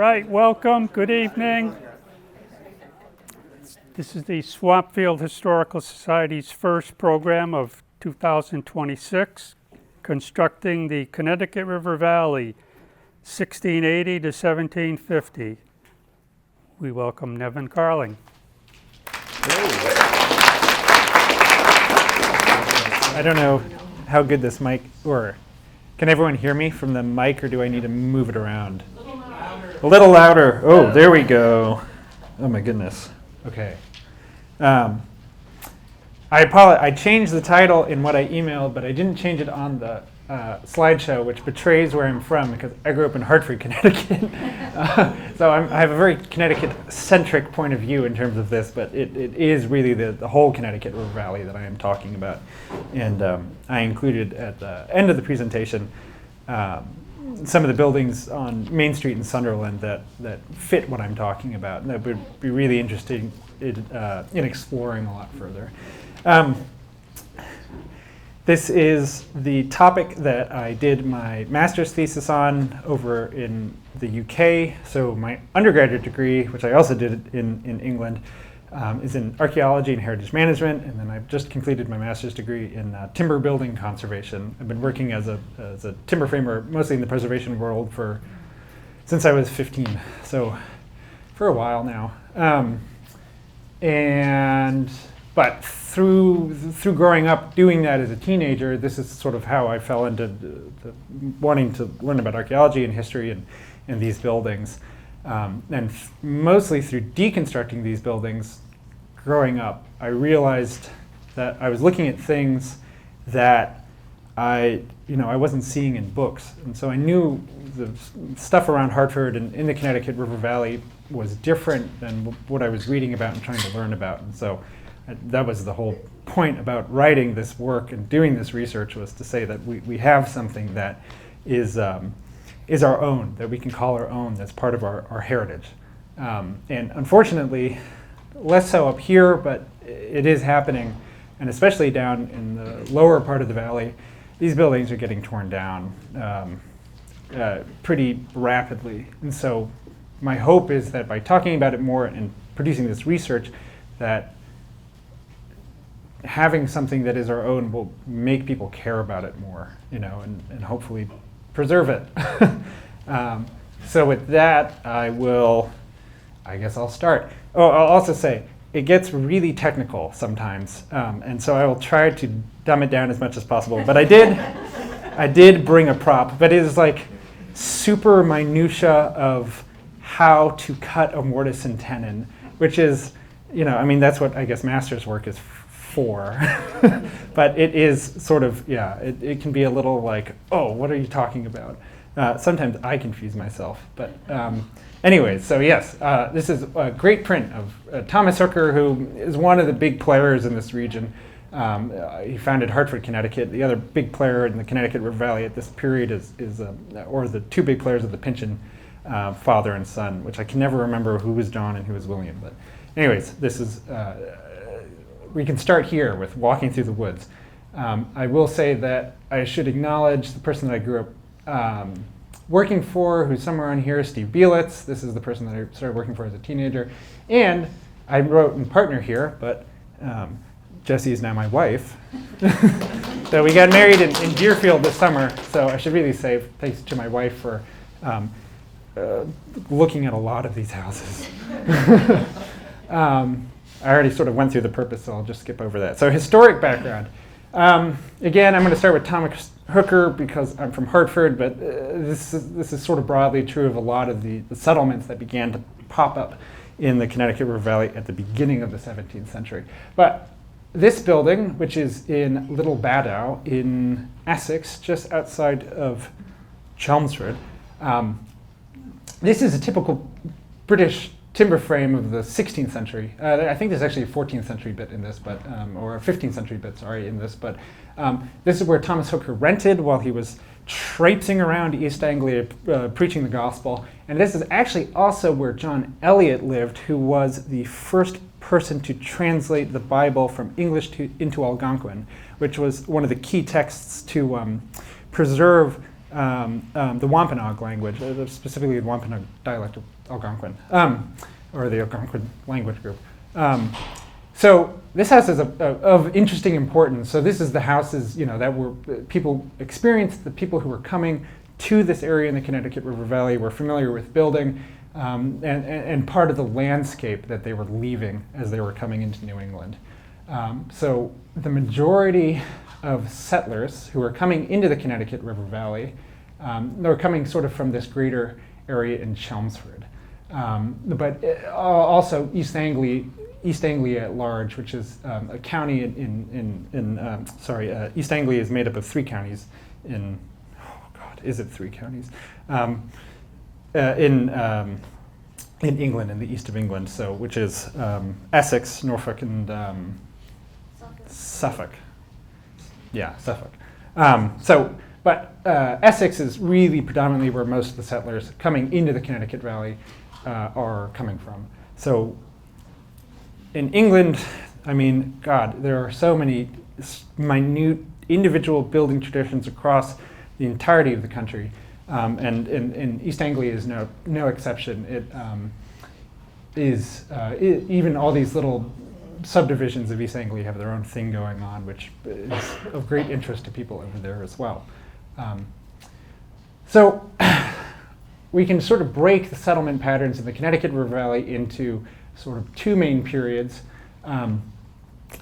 right, welcome, good evening. This is the Swampfield Historical Society's first program of 2026, constructing the Connecticut River Valley, 1680 to 1750. We welcome Nevan Carling. I don't know how good this mic, or can everyone hear me from the mic, or do I need to move it around? A little louder. Oh, there we go. Oh my goodness. Okay. I changed the title in what I emailed, but I didn't change it on the slideshow, which betrays where I'm from because I grew up in Hartford, Connecticut. So I have a very Connecticut-centric point of view in terms of this, but it is really the whole Connecticut River Valley that I am talking about. And I included at the end of the presentation some of the buildings on Main Street in Sunderland that fit what I'm talking about, and that would be really interesting in exploring a lot further. This is the topic that I did my master's thesis on over in the UK. So my undergraduate degree, which I also did in England, is in archaeology and heritage management, and then I've just completed my master's degree in timber building conservation. I've been working as a timber framer, mostly in the preservation world, since I was 15, so for a while now. But through growing up doing that as a teenager, this is sort of how I fell into wanting to learn about archaeology and history and these buildings. And mostly through deconstructing these buildings growing up, I realized that I was looking at things that I wasn't seeing in books. And so I knew the stuff around Hartford and in the Connecticut River Valley was different than what I was reading about and trying to learn about. And so that was the whole point about writing this work and doing this research, was to say that we have something that is our own, that we can call our own, that's part of our heritage. And unfortunately, less so up here, but it is happening, and especially down in the lower part of the valley, these buildings are getting torn down pretty rapidly. And so my hope is that by talking about it more and producing this research, that having something that is our own will make people care about it more, and hopefully preserve it. So with that, I guess I'll start. Oh, I'll also say, it gets really technical sometimes, and so I will try to dumb it down as much as possible. But I did bring a prop, but it is like super minutia of how to cut a mortise and tenon, which is, that's what I guess master's work is for. But it is sort of, it can be a little like, oh, what are you talking about? Sometimes I confuse myself, but anyways, so yes, this is a great print of Thomas Hooker, who is one of the big players in this region. He founded Hartford, Connecticut. The other big player in the Connecticut River Valley at this period or the two big players of the Pynchon, father and son, which I can never remember who was John and who was William. But anyways, this is, we can start here with walking through the woods. I will say that I should acknowledge the person that I grew up working for, who's somewhere on here, Steve Bielitz. This is the person that I started working for as a teenager. And I wrote in partner here, but Jessie is now my wife. So we got married in Deerfield this summer, so I should really say thanks to my wife for looking at a lot of these houses. I already sort of went through the purpose, so I'll just skip over that. So historic background. Again, I'm going to start with Thomas Hooker because I'm from Hartford, but this is sort of broadly true of a lot of the settlements that began to pop up in the Connecticut River Valley at the beginning of the 17th century. But this building, which is in Little Baddow in Essex, just outside of Chelmsford, this is a typical British timber frame of the 16th century. I think there's actually a 14th century bit in this, but or a 15th century bit, sorry, in this. But this is where Thomas Hooker rented while he was traipsing around East Anglia preaching the gospel. And this is actually also where John Eliot lived, who was the first person to translate the Bible from English into Algonquin, which was one of the key texts to preserve the Wampanoag language, specifically the Wampanoag dialect of Algonquin, or the Algonquin language group. So this house is of interesting importance. So this is the houses, that were people experienced, the people who were coming to this area in the Connecticut River Valley were familiar with building, and part of the landscape that they were leaving as they were coming into New England. So the majority of settlers who were coming into the Connecticut River Valley, they were coming sort of from this greater area in Chelmsford. But also East Anglia at large, which is a county East Anglia is made up of 3 counties is it 3 counties? In England, in the east of England, so which is Essex, Norfolk, and Suffolk. Yeah, Suffolk. But Essex is really predominantly where most of the settlers coming into the Connecticut Valley are coming from. So in England, I mean, God, there are so many minute individual building traditions across the entirety of the country. And East Anglia is no exception. Even all these little subdivisions of East Anglia have their own thing going on, which is of great interest to people over there as well. So we can sort of break the settlement patterns in the Connecticut River Valley into sort of 2 main periods.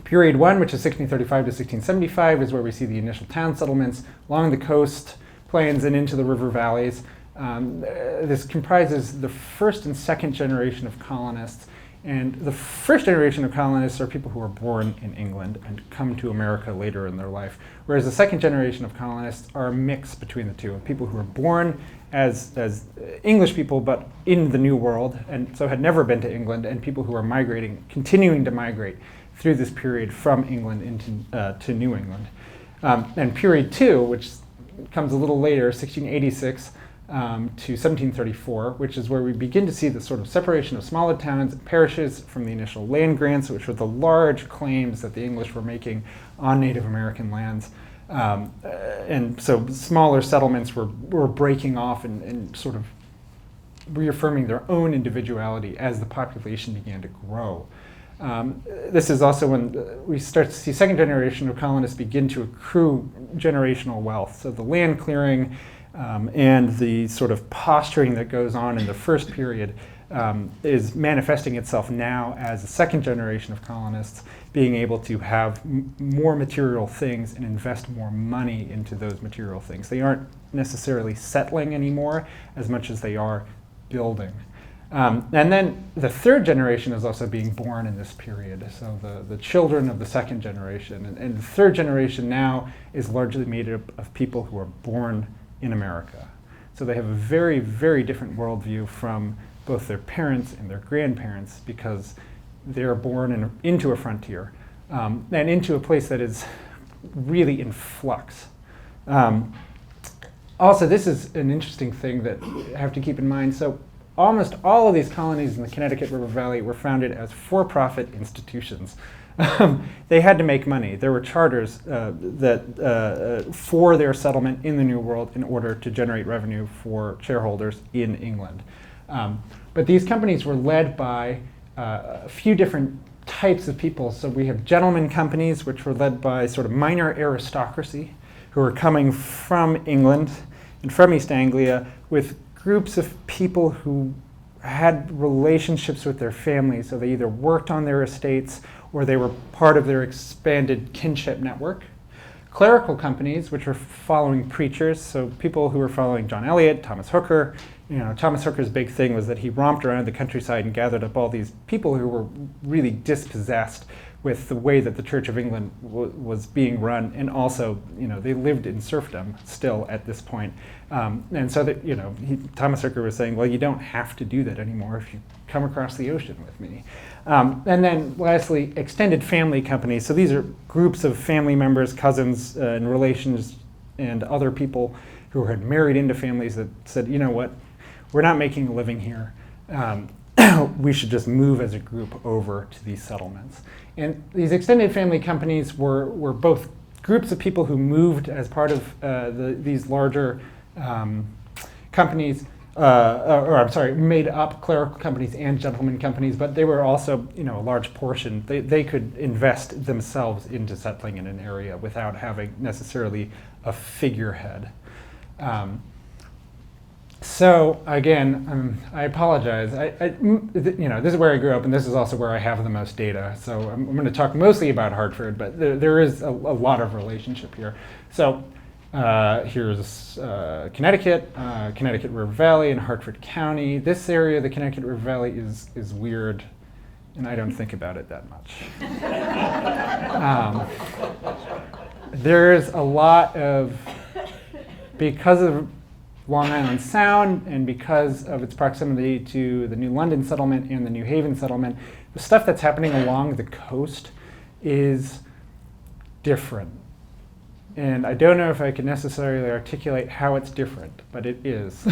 Period 1, which is 1635 to 1675, is where we see the initial town settlements along the coast, plains, and into the river valleys. This comprises the first and second generation of colonists. And the first generation of colonists are people who were born in England and come to America later in their life. Whereas the second generation of colonists are a mix between the two, of people who were born as English people but in the New World, and so had never been to England, and people who are migrating, continuing to migrate through this period from England into to New England. And period 2, which comes a little later, 1686 to 1734, which is where we begin to see the sort of separation of smaller towns and parishes from the initial land grants, which were the large claims that the English were making on Native American lands. And so smaller settlements were breaking off and sort of reaffirming their own individuality as the population began to grow. This is also when we start to see second generation of colonists begin to accrue generational wealth. So the land clearing and the sort of posturing that goes on in the first period is manifesting itself now as a second generation of colonists being able to have more material things and invest more money into those material things. They aren't necessarily settling anymore as much as they are building. And then the third generation is also being born in this period, so the children of the second generation. And the third generation now is largely made up of people who are born in America. So they have a very, very different worldview from both their parents and their grandparents because they're born into a frontier and into a place that is really in flux. Also, this is an interesting thing that you have to keep in mind. So almost all of these colonies in the Connecticut River Valley were founded as for-profit institutions. They had to make money. There were charters for their settlement in the New World in order to generate revenue for shareholders in England. But these companies were led by a few different types of people. So we have gentlemen companies, which were led by sort of minor aristocracy, who were coming from England and from East Anglia with groups of people who had relationships with their families. So they either worked on their estates or they were part of their expanded kinship network. Clerical companies, which were following preachers, so people who were following John Eliot, Thomas Hooker. Thomas Hooker's big thing was that he romped around the countryside and gathered up all these people who were really dispossessed with the way that the Church of England was being run, and also, they lived in serfdom still at this point. And so that, Thomas Hooker was saying, well, you don't have to do that anymore if you come across the ocean with me. And then lastly, extended family companies. So these are groups of family members, cousins, and relations, and other people who had married into families that said, you know what, we're not making a living here. We should just move as a group over to these settlements. And these extended family companies were both groups of people who moved as part of these larger companies, made up clerical companies and gentleman companies, but they were also, a large portion. They could invest themselves into settling in an area without having necessarily a figurehead. So again, I apologize. This is where I grew up, and this is also where I have the most data. So I'm going to talk mostly about Hartford, but there is a lot of relationship here. So here's Connecticut, Connecticut River Valley, and Hartford County. This area, the Connecticut River Valley, is weird, and I don't think about it that much. There's a lot of, because of Long Island Sound and because of its proximity to the New London settlement and the New Haven settlement, the stuff that's happening along the coast is different. And I don't know if I can necessarily articulate how it's different, but it is.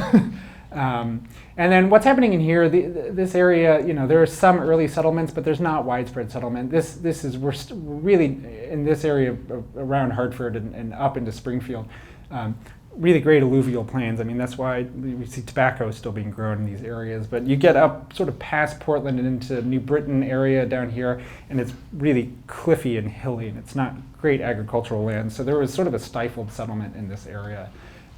And then what's happening in here, this area, there are some early settlements, but there's not widespread settlement. We're really in this area around Hartford and up into Springfield. Really great alluvial plains. I mean, that's why we see tobacco still being grown in these areas. But you get up sort of past Portland and into New Britain area down here, and it's really cliffy and hilly, and it's not great agricultural land. So there was sort of a stifled settlement in this area.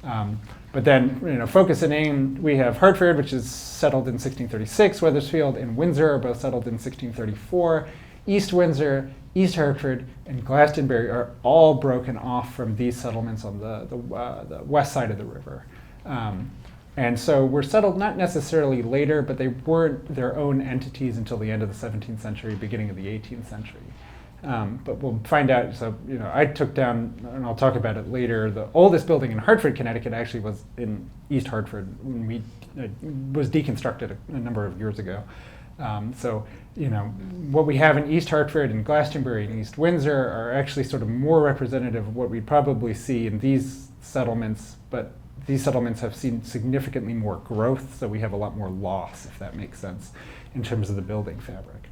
But then, focus and aim, we have Hartford, which is settled in 1636. Wethersfield and Windsor are both settled in 1634. East Windsor, East Hartford, and Glastonbury are all broken off from these settlements on the west side of the river. And so were settled not necessarily later, but they weren't their own entities until the end of the 17th century, beginning of the 18th century. But we'll find out. So, I took down, and I'll talk about it later, the oldest building in Hartford, Connecticut actually was in East Hartford when was deconstructed a number of years ago. What we have in East Hartford and Glastonbury and East Windsor are actually sort of more representative of what we'd probably see in these settlements, but these settlements have seen significantly more growth, so we have a lot more loss, if that makes sense, in terms of the building fabric.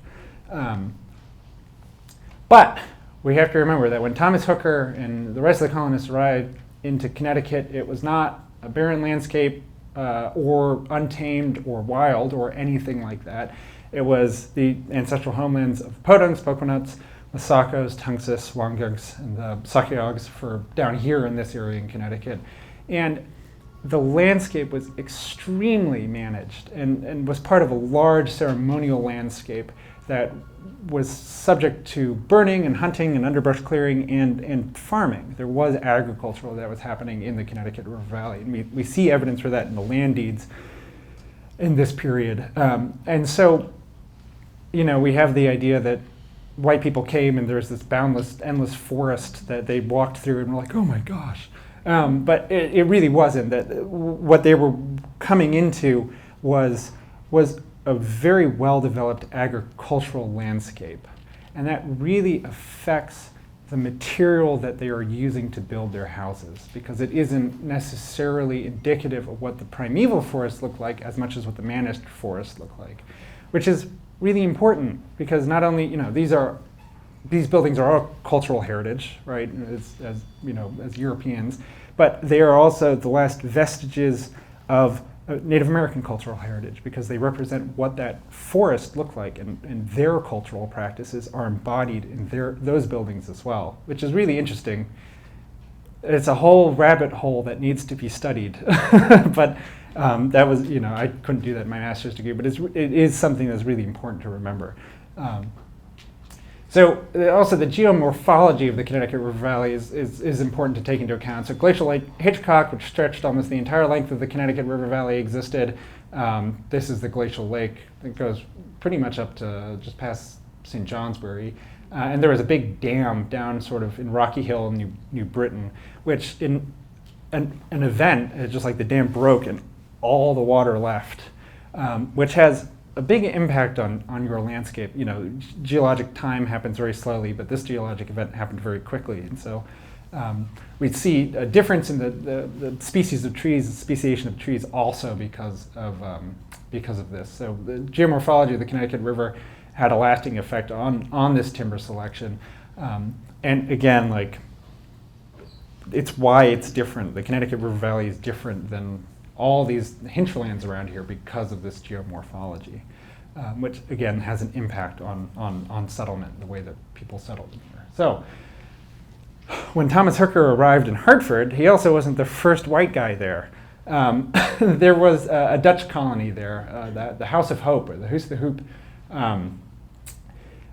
But we have to remember that when Thomas Hooker and the rest of the colonists arrived into Connecticut, it was not a barren landscape or untamed or wild or anything like that. It was the ancestral homelands of Podunks, Poconuts, Masacos, Tunguses, Wangungs, and the Sacaogs for down here in this area in Connecticut. And the landscape was extremely managed and was part of a large ceremonial landscape that was subject to burning and hunting and underbrush clearing and farming. There was agriculture that was happening in the Connecticut River Valley. And we see evidence for that in the land deeds in this period. And so, we have the idea that white people came and there's this boundless, endless forest that they walked through and we're like, oh my gosh. But it really wasn't. That what they were coming into was a very well-developed agricultural landscape. And that really affects the material that they are using to build their houses, because it isn't necessarily indicative of what the primeval forests look like as much as what the managed forests look like, which is really important because not only, these buildings are all cultural heritage, right, as Europeans, but they are also the last vestiges of Native American cultural heritage because they represent what that forest looked like, and their cultural practices are embodied in those buildings as well, which is really interesting. It's a whole rabbit hole that needs to be studied, but that was, I couldn't do that in my master's degree, but it is something that's really important to remember. So also the geomorphology of the Connecticut River Valley is important to take into account. So Glacial Lake Hitchcock, which stretched almost the entire length of the Connecticut River Valley, existed. This is the Glacial Lake. It goes pretty much up to just past St. Johnsbury. And there was a big dam down sort of in Rocky Hill in New Britain, which in an event, just like the dam broke and all the water left, which has a big impact on your landscape. Geologic time happens very slowly, but this geologic event happened very quickly. And so we'd see a difference in the species of trees, the speciation of trees also because of this. So the geomorphology of the Connecticut River had a lasting effect on this timber selection. And again, it's why it's different. The Connecticut River Valley is different than all these hinterlands around here because of this geomorphology, which again has an impact on settlement, the way that people settled in here. So when Thomas Hooker arrived in Hartford, he also wasn't the first white guy there. There was a Dutch colony there, the House of Hope, or the Huis de Hoop,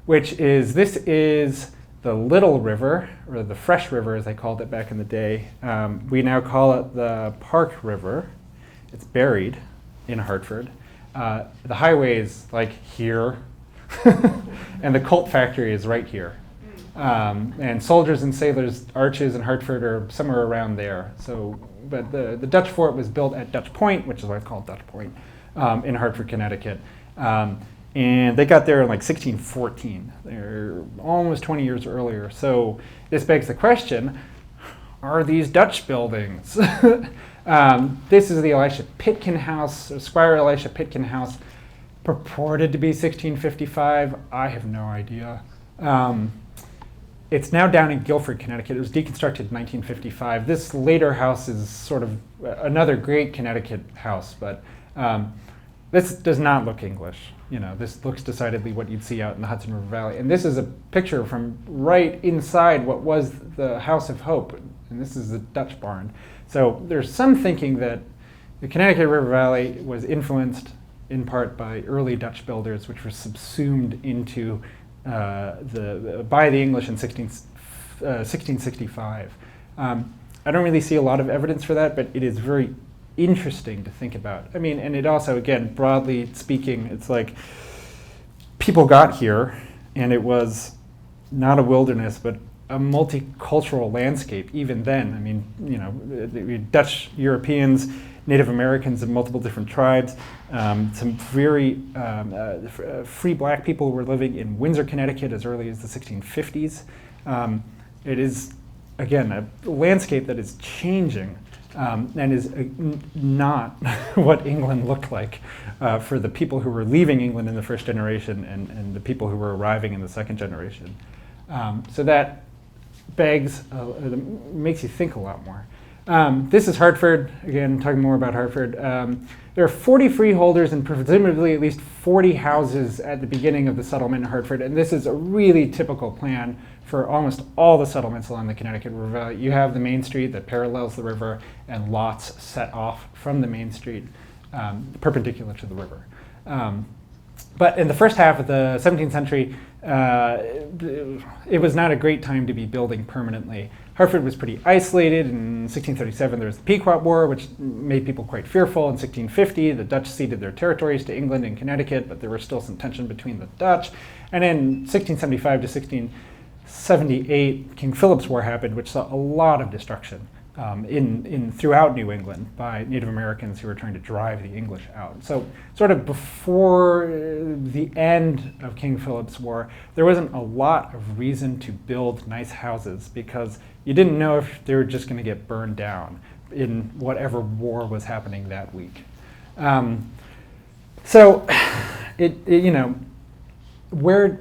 this is the Little River, or the Fresh River as they called it back in the day. We now call it the Park River. It's buried in Hartford. The highway is like here, and the Colt factory is right here. And Soldiers and Sailors Arches in Hartford are somewhere around there. So, but the Dutch fort was built at Dutch Point, which is why it's called Dutch Point, in Hartford, Connecticut. And they got there in like 1614. They're almost 20 years earlier. So this begs the question, are these Dutch buildings? This is the Elisha Pitkin House, Squire Elisha Pitkin House, purported to be 1655. I have no idea. It's now down in Guilford, Connecticut. It was deconstructed in 1955. This later house is sort of another great Connecticut house, but this does not look English. You know, this looks decidedly what you'd see out in the Hudson River Valley. And this is a picture from right inside what was the House of Hope, and this is the Dutch barn. So there's some thinking that the Connecticut River Valley was influenced in part by early Dutch builders, which were subsumed into by the English in 1665. I don't really see a lot of evidence for that, but it is very interesting to think about. I mean, and it also, again, broadly speaking, it's like people got here and it was not a wilderness, but a multicultural landscape even then. I mean, you know, Dutch Europeans, Native Americans of multiple different tribes, some very free black people were living in Windsor, Connecticut as early as the 1650s. It is, again, a landscape that is changing and is not what England looked like for the people who were leaving England in the first generation and the people who were arriving in the second generation. So that begs, makes you think a lot more. This is Hartford, again, talking more about Hartford. There are 40 freeholders and presumably at least 40 houses at the beginning of the settlement in Hartford, and this is a really typical plan for almost all the settlements along the Connecticut River Valley. You have the main street that parallels the river and lots set off from the main street perpendicular to the river. But in the first half of the 17th century, it was not a great time to be building permanently. Hartford was pretty isolated. In 1637, there was the Pequot War, which made people quite fearful. In 1650, the Dutch ceded their territories to England and Connecticut, but there was still some tension between the Dutch. And in 1675 to 1678, King Philip's War happened, which saw a lot of destruction throughout New England by Native Americans who were trying to drive the English out. So sort of before the end of King Philip's War, there wasn't a lot of reason to build nice houses because you didn't know if they were just going to get burned down in whatever war was happening that week. So you know, where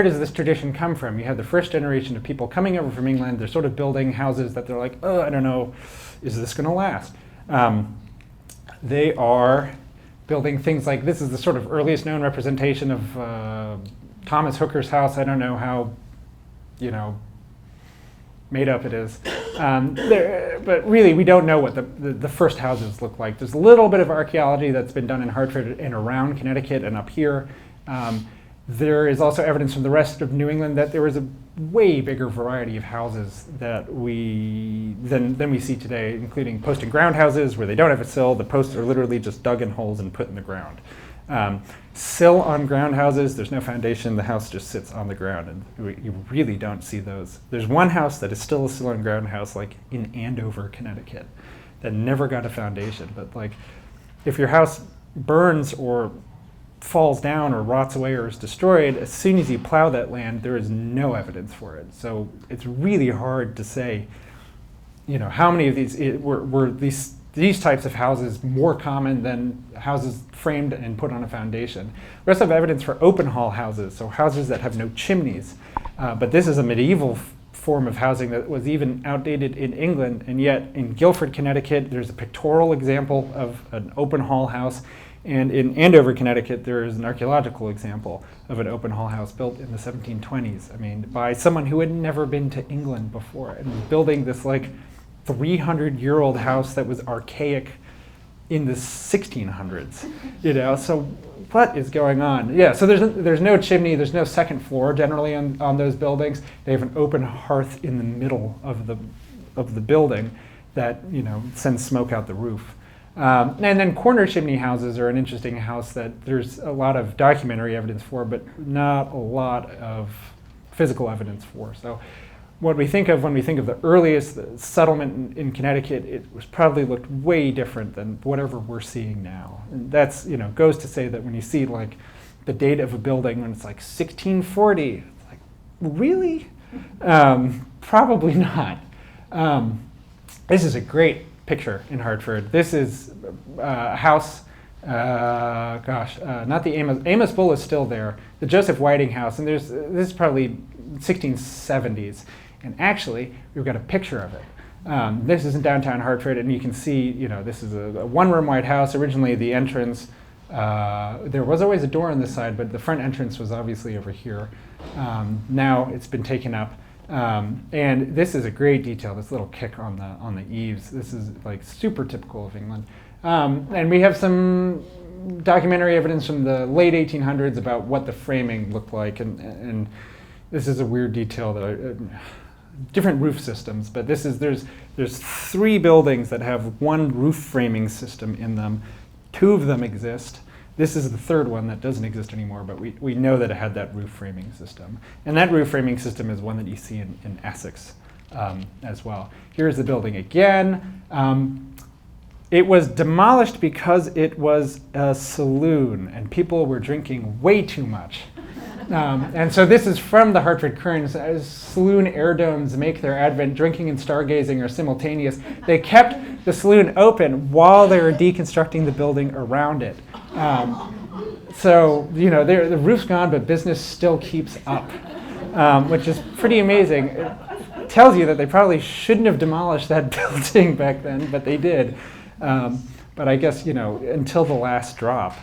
does this tradition come from? You have the first generation of people coming over from England. They're sort of building houses that they're like, oh, I don't know, is this going to last? They are building things like, this is the sort of earliest known representation of Thomas Hooker's house. I don't know how, you know, made up it is. But really, we don't know what the first houses look like. There's a little bit of archaeology that's been done in Hartford and around Connecticut and up here. There is also evidence from the rest of New England that there was a way bigger variety of houses that than we see today, including post and ground houses where they don't have a sill. The posts are literally just dug in holes and put in the ground. Sill on ground houses, there's no foundation, the house just sits on the ground, and you really don't see those. There's one house that is still a sill on ground house, like in Andover, Connecticut, that never got a foundation. But like, if your house burns or falls down or rots away or is destroyed, as soon as you plow that land, there is no evidence for it. So it's really hard to say, you know, how many of these were these types of houses more common than houses framed and put on a foundation. We also have evidence for open hall houses, so houses that have no chimneys. But this is a medieval form of housing that was even outdated in England, and yet in Guilford, Connecticut, there's a pictorial example of an open hall house, and in Andover, Connecticut, there is an archaeological example of an open hall house built in the 1720s. I mean, by someone who had never been to England before, and building this like 300-year-old house that was archaic in the 1600s, you know, so what is going on? Yeah, so there's no chimney, there's no second floor generally on those buildings. They have an open hearth in the middle of the building that, you know, sends smoke out the roof. And then corner chimney houses are an interesting house that there's a lot of documentary evidence for, but not a lot of physical evidence for. So what we think of when we think of the earliest settlement in Connecticut, it was probably looked way different than whatever we're seeing now. And that's, you know, goes to say that when you see like the date of a building when it's like 1640, it's like, really? Probably not. This is a great picture in Hartford. This is a house, not the Amos Bull is still there, the Joseph Whiting house, and this is probably 1670s. And actually, we've got a picture of it. This is in downtown Hartford, and you can see, you know, this is a one-room white house. Originally, the entrance, there was always a door on this side, but the front entrance was obviously over here. Now it's been taken up. And this is a great detail, this little kick on the eaves. This is like super typical of England. And we have some documentary evidence from the late 1800s about what the framing looked like. And this is a weird detail that different roof systems, but there's 3 buildings that have one roof framing system in them. 2 of them exist. This is the 3rd one that doesn't exist anymore, but we know that it had that roof framing system. And that roof framing system is one that you see in Essex as well. Here's the building again. It was demolished because it was a saloon and people were drinking way too much. And so this is from the Hartford Courant. As saloon air domes make their advent, drinking and stargazing are simultaneous. They kept the saloon open while they were deconstructing the building around it. So, you know, the roof's gone, but business still keeps up, which is pretty amazing. It tells you that they probably shouldn't have demolished that building back then, but they did. But I guess, you know, until the last drop.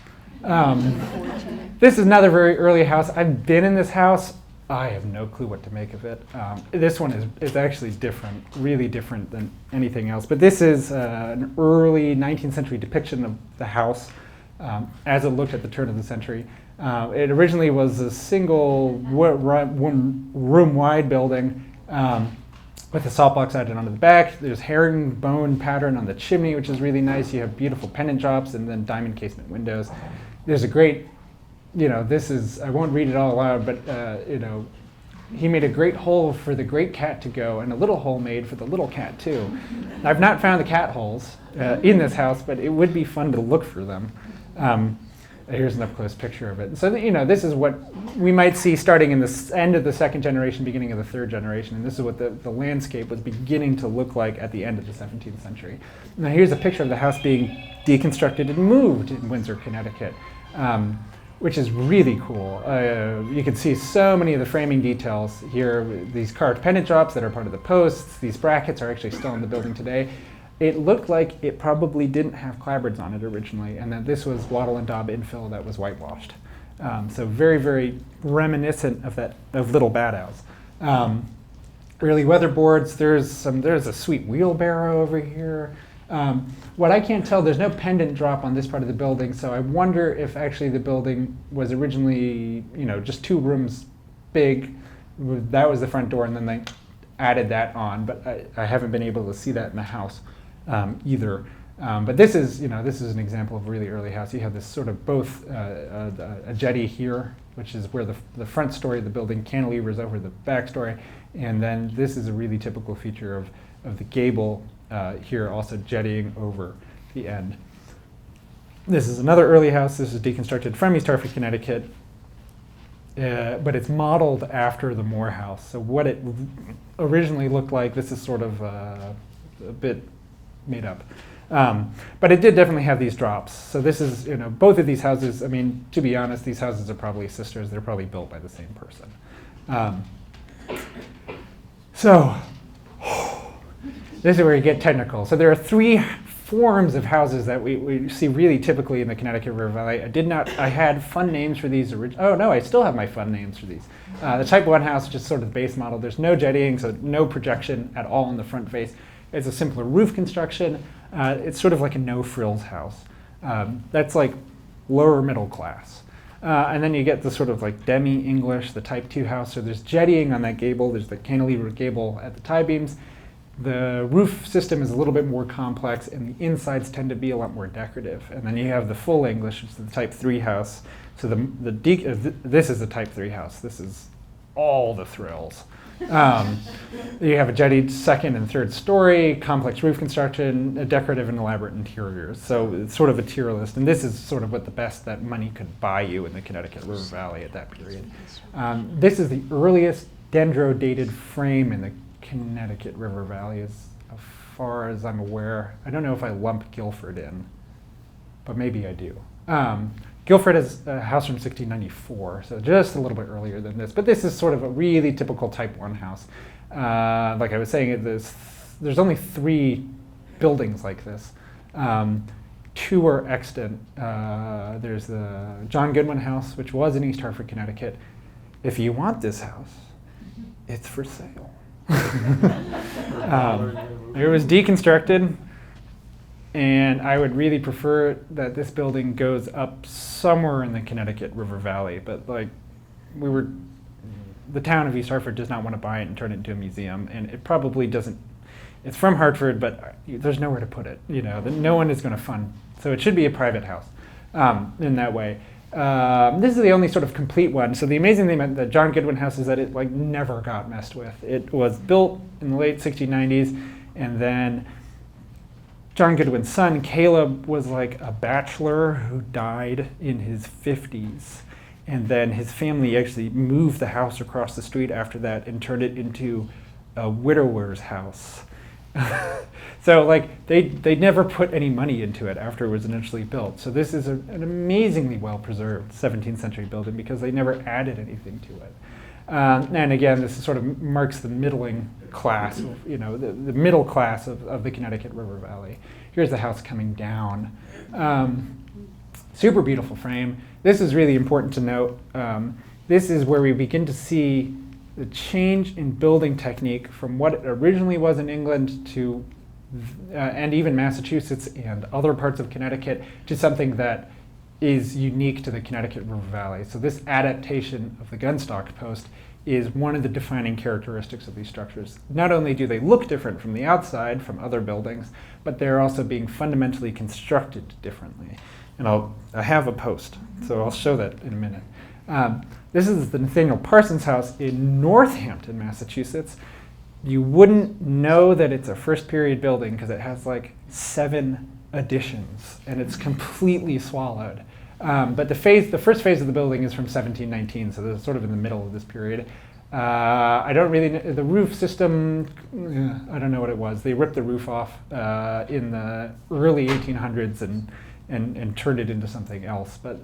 This is another very early house. I've been in this house. I have no clue what to make of it. This one is actually different, really different than anything else. But this is an early 19th century depiction of the house as it looked at the turn of the century. It originally was a single room wide building with a salt box added onto the back. There's herringbone pattern on the chimney, which is really nice. You have beautiful pendant drops and then diamond casement windows. There's a great, you know, this is, I won't read it all aloud, but, you know, he made a great hole for the great cat to go and a little hole made for the little cat too. I've not found the cat holes in this house, but it would be fun to look for them. Here's an up-close picture of it. So, you know, this is what we might see starting in the end of the 2nd generation, beginning of the 3rd generation. And this is what the landscape was beginning to look like at the end of the 17th century. Now here's a picture of the house being deconstructed and moved in Windsor, Connecticut, which is really cool. You can see so many of the framing details here. These carved pendant drops that are part of the posts. These brackets are actually still in the building today. It looked like it probably didn't have clapboards on it originally, and that this was wattle and daub infill that was whitewashed. So very, very reminiscent of Little Bad Owls. Early weatherboards. There's a sweet wheelbarrow over here. What I can't tell, there's no pendant drop on this part of the building, so I wonder if actually the building was originally, you know, just 2 rooms big. That was the front door, and then they added that on, but I haven't been able to see that in the house either. But this is, you know, this is an example of a really early house. You have this sort of both a jetty here, which is where the front story of the building cantilevers over the back story, and then this is a really typical feature of the gable here, also jettying over the end. This is another early house. This is deconstructed from East Hartford, Connecticut, but it's modeled after the Moore House. So what it originally looked like, this is sort of a bit made up. But it did definitely have these drops. So this is, you know, both of these houses, I mean, to be honest, these houses are probably sisters. They're probably built by the same person. So this is where you get technical. So there are three forms of houses that we see really typically in the Connecticut River Valley. I had fun names for these. Oh no, I still have my fun names for these. The type 1 house, just sort of the base model. There's no jettying, so no projection at all in the front face. It's a simpler roof construction. It's sort of like a no-frills house. That's like lower middle class. And then you get the sort of like demi-English, the type 2 house. So there's jettying on that gable. There's the cantilever gable at the tie beams. The roof system is a little bit more complex, and the insides tend to be a lot more decorative. And then you have the full English, which is the type 3 house. So this is a type 3 house. This is all the thrills. You have a jettied second and third story, complex roof construction, a decorative and elaborate interiors. So it's sort of a tier list. And this is sort of what the best that money could buy you in the Connecticut River Valley at that period. This is the earliest dendro-dated frame in the Connecticut River Valley, as far as I'm aware. I don't know if I lump Guilford in, but maybe I do. Guilford is a house from 1694, so just a little bit earlier than this. But this is sort of a really typical type 1 house. Like I was saying, there's only 3 buildings like this. 2 are extant. There's the John Goodwin house, which was in East Hartford, Connecticut. If you want this house, it's for sale. It was deconstructed, and I would really prefer that this building goes up somewhere in the Connecticut River Valley. But like, the town of East Hartford does not want to buy it and turn it into a museum, and it probably doesn't. It's from Hartford, but there's nowhere to put it. You know, no one is going to fund. So it should be a private house in that way. This is the only sort of complete one. So the amazing thing about the John Goodwin house is that it like never got messed with. It was built in the late 1690s, and then John Goodwin's son, Caleb, was like a bachelor who died in his 50s. And then his family actually moved the house across the street after that and turned it into a widower's house. So like they never put any money into it after it was initially built. So this is an amazingly well-preserved 17th century building because they never added anything to it. And again, this is sort of marks the middling class, you know, the middle class of the Connecticut River Valley. Here's the house coming down. Super beautiful frame. This is really important to note. This is where we begin to see the change in building technique from what it originally was in England to, and even Massachusetts and other parts of Connecticut, to something that is unique to the Connecticut River Valley. So this adaptation of the gunstock post is one of the defining characteristics of these structures. Not only do they look different from the outside, from other buildings, but they're also being fundamentally constructed differently. And I have a post, so I'll show that in a minute. This is the Nathaniel Parsons house in Northampton, Massachusetts. You wouldn't know that it's a first period building because it has like 7 additions and it's completely swallowed. But the first phase of the building is from 1719, so it's sort of in the middle of this period. I don't really know, the roof system, I don't know what it was. They ripped the roof off in the early 1800s and turned it into something else. But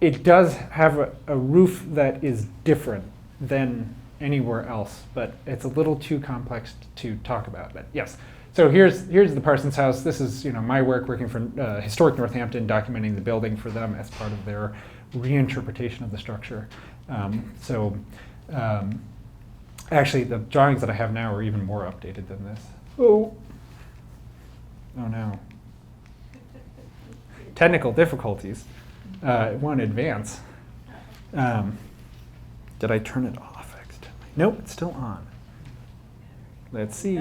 it does have a roof that is different than anywhere else, but it's a little too complex to talk about. But yes, so here's the Parsons house. This is my work working for Historic Northampton, documenting the building for them as part of their reinterpretation of the structure. Actually, the drawings that I have now are even more updated than this. Oh no. Technical difficulties. It won't advance. Did I turn it off accidentally? Nope, it's still on. Let's see.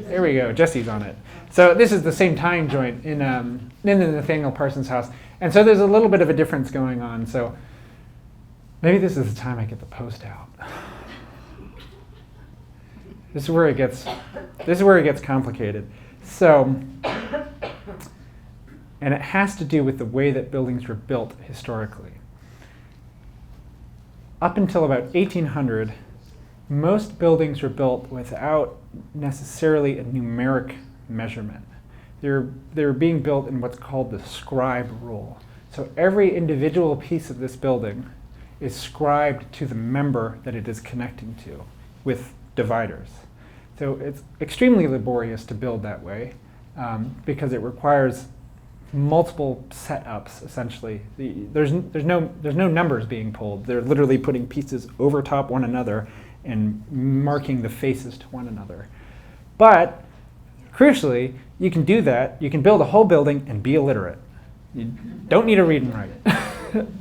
There we go. Jesse's on it. So this is the same time joint in the Nathaniel Parsons house. And so there's a little bit of a difference going on. So maybe this is the time I get the post out. This is where it gets complicated. So, and it has to do with the way that buildings were built historically. Up until about 1800, most buildings were built without necessarily a numeric measurement. They were being built in what's called the scribe rule. So every individual piece of this building is scribed to the member that it is connecting to with dividers. So it's extremely laborious to build that way because it requires multiple setups, essentially. There's no numbers being pulled. They're literally putting pieces over top one another and marking the faces to one another. But crucially, you can do that. You can build a whole building and be illiterate. You don't need to read and write.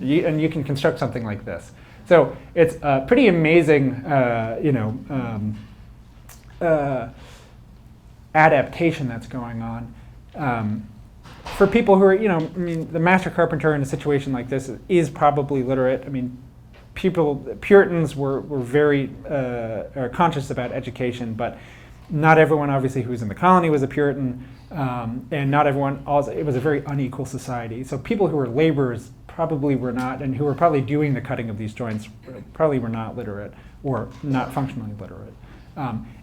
And you can construct something like this. So it's a pretty amazing, adaptation that's going on. For people who are, the master carpenter in a situation like this is probably literate. I mean, Puritans were very conscious about education, but not everyone, obviously, who was in the colony was a Puritan, and not everyone, also, it was a very unequal society. So people who were laborers probably were not, and who were probably doing the cutting of these joints probably were not literate, or not functionally literate.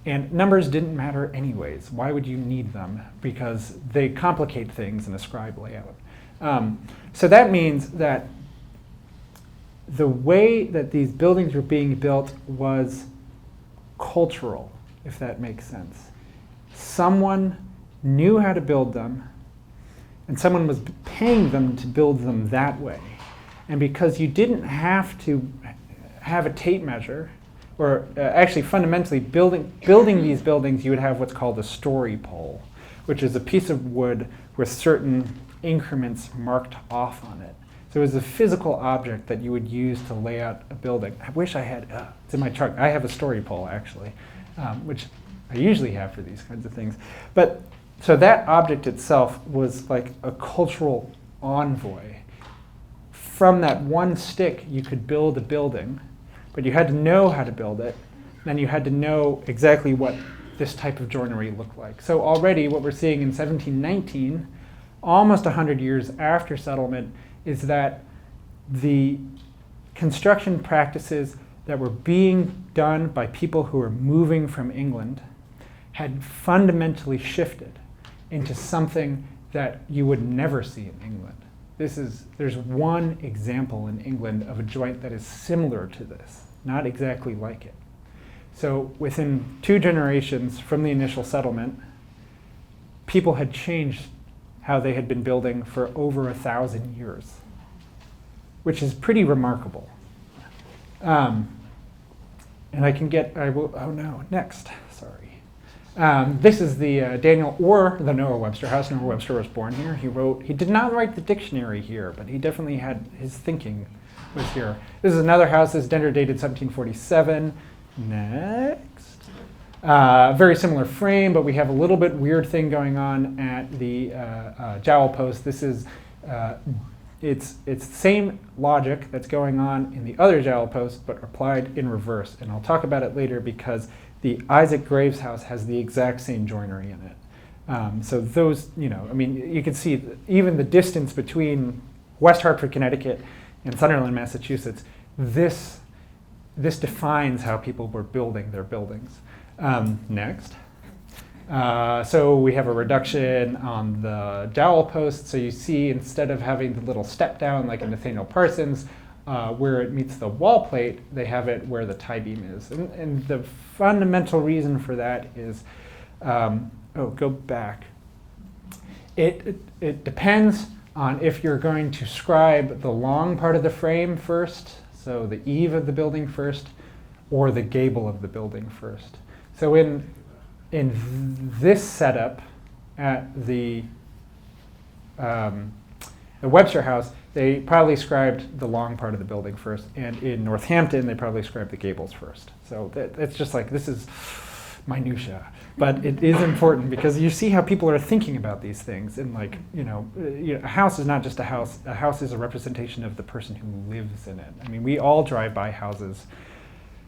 And numbers didn't matter anyways. Why would you need them? Because they complicate things in a scribe layout. So that means that the way that these buildings were being built was cultural, if that makes sense. Someone knew how to build them, and someone was paying them to build them that way. And because you didn't have to have a tape measure, or actually fundamentally building these buildings, you would have what's called a story pole, which is a piece of wood with certain increments marked off on it. So it was a physical object that you would use to lay out a building. I wish I had, it's in my truck. I have a story pole, actually, which I usually have for these kinds of things. But so that object itself was like a cultural envoy. From that one stick, you could build a building, but you had to know how to build it. Then you had to know exactly what this type of joinery looked like. So already what we're seeing in 1719, almost 100 years after settlement, is that the construction practices that were being done by people who were moving from England had fundamentally shifted into something that you would never see in England. There's one example in England of a joint that is similar to this, not exactly like it. So within 2 generations from the initial settlement, people had changed how they had been building for over 1,000 years, which is pretty remarkable. And next, sorry. This is the Daniel or the Noah Webster house. Noah Webster was born here. He did not write the dictionary here, but he definitely had his thinking was here. This is another house that's dated 1747. Next. Very similar frame, but we have a little bit weird thing going on at the jowl post. This is, it's the same logic that's going on in the other jowl post, but applied in reverse. And I'll talk about it later because the Isaac Graves house has the exact same joinery in it. So those, you can see even the distance between West Hartford, Connecticut and Sunderland, Massachusetts, this defines how people were building their buildings. Next. So we have a reduction on the jowl post. So you see, instead of having the little step down like in Nathaniel Parsons, where it meets the wall plate, they have it where the tie beam is. And the fundamental reason for that is, go back. It depends on if you're going to scribe the long part of the frame first, so the eave of the building first, or the gable of the building first. So in this setup at the Webster house, they probably scribed the long part of the building first, and in Northampton, they probably scribed the gables first. So it's just like, this is minutia, but it is important because you see how people are thinking about these things. And like, a house is not just a house. A house is a representation of the person who lives in it. I mean, we all drive by houses,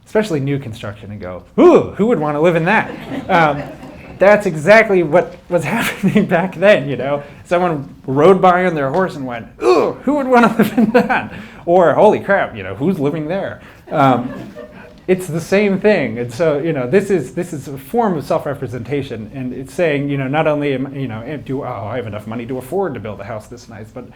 especially new construction, and go, ooh, who would want to live in that? That's exactly what was happening back then, Someone rode by on their horse and went, ooh, who would want to live in that? Or, holy crap, who's living there? It's the same thing. And so, this is a form of self-representation, and it's saying, not only I have enough money to afford to build a house this nice, but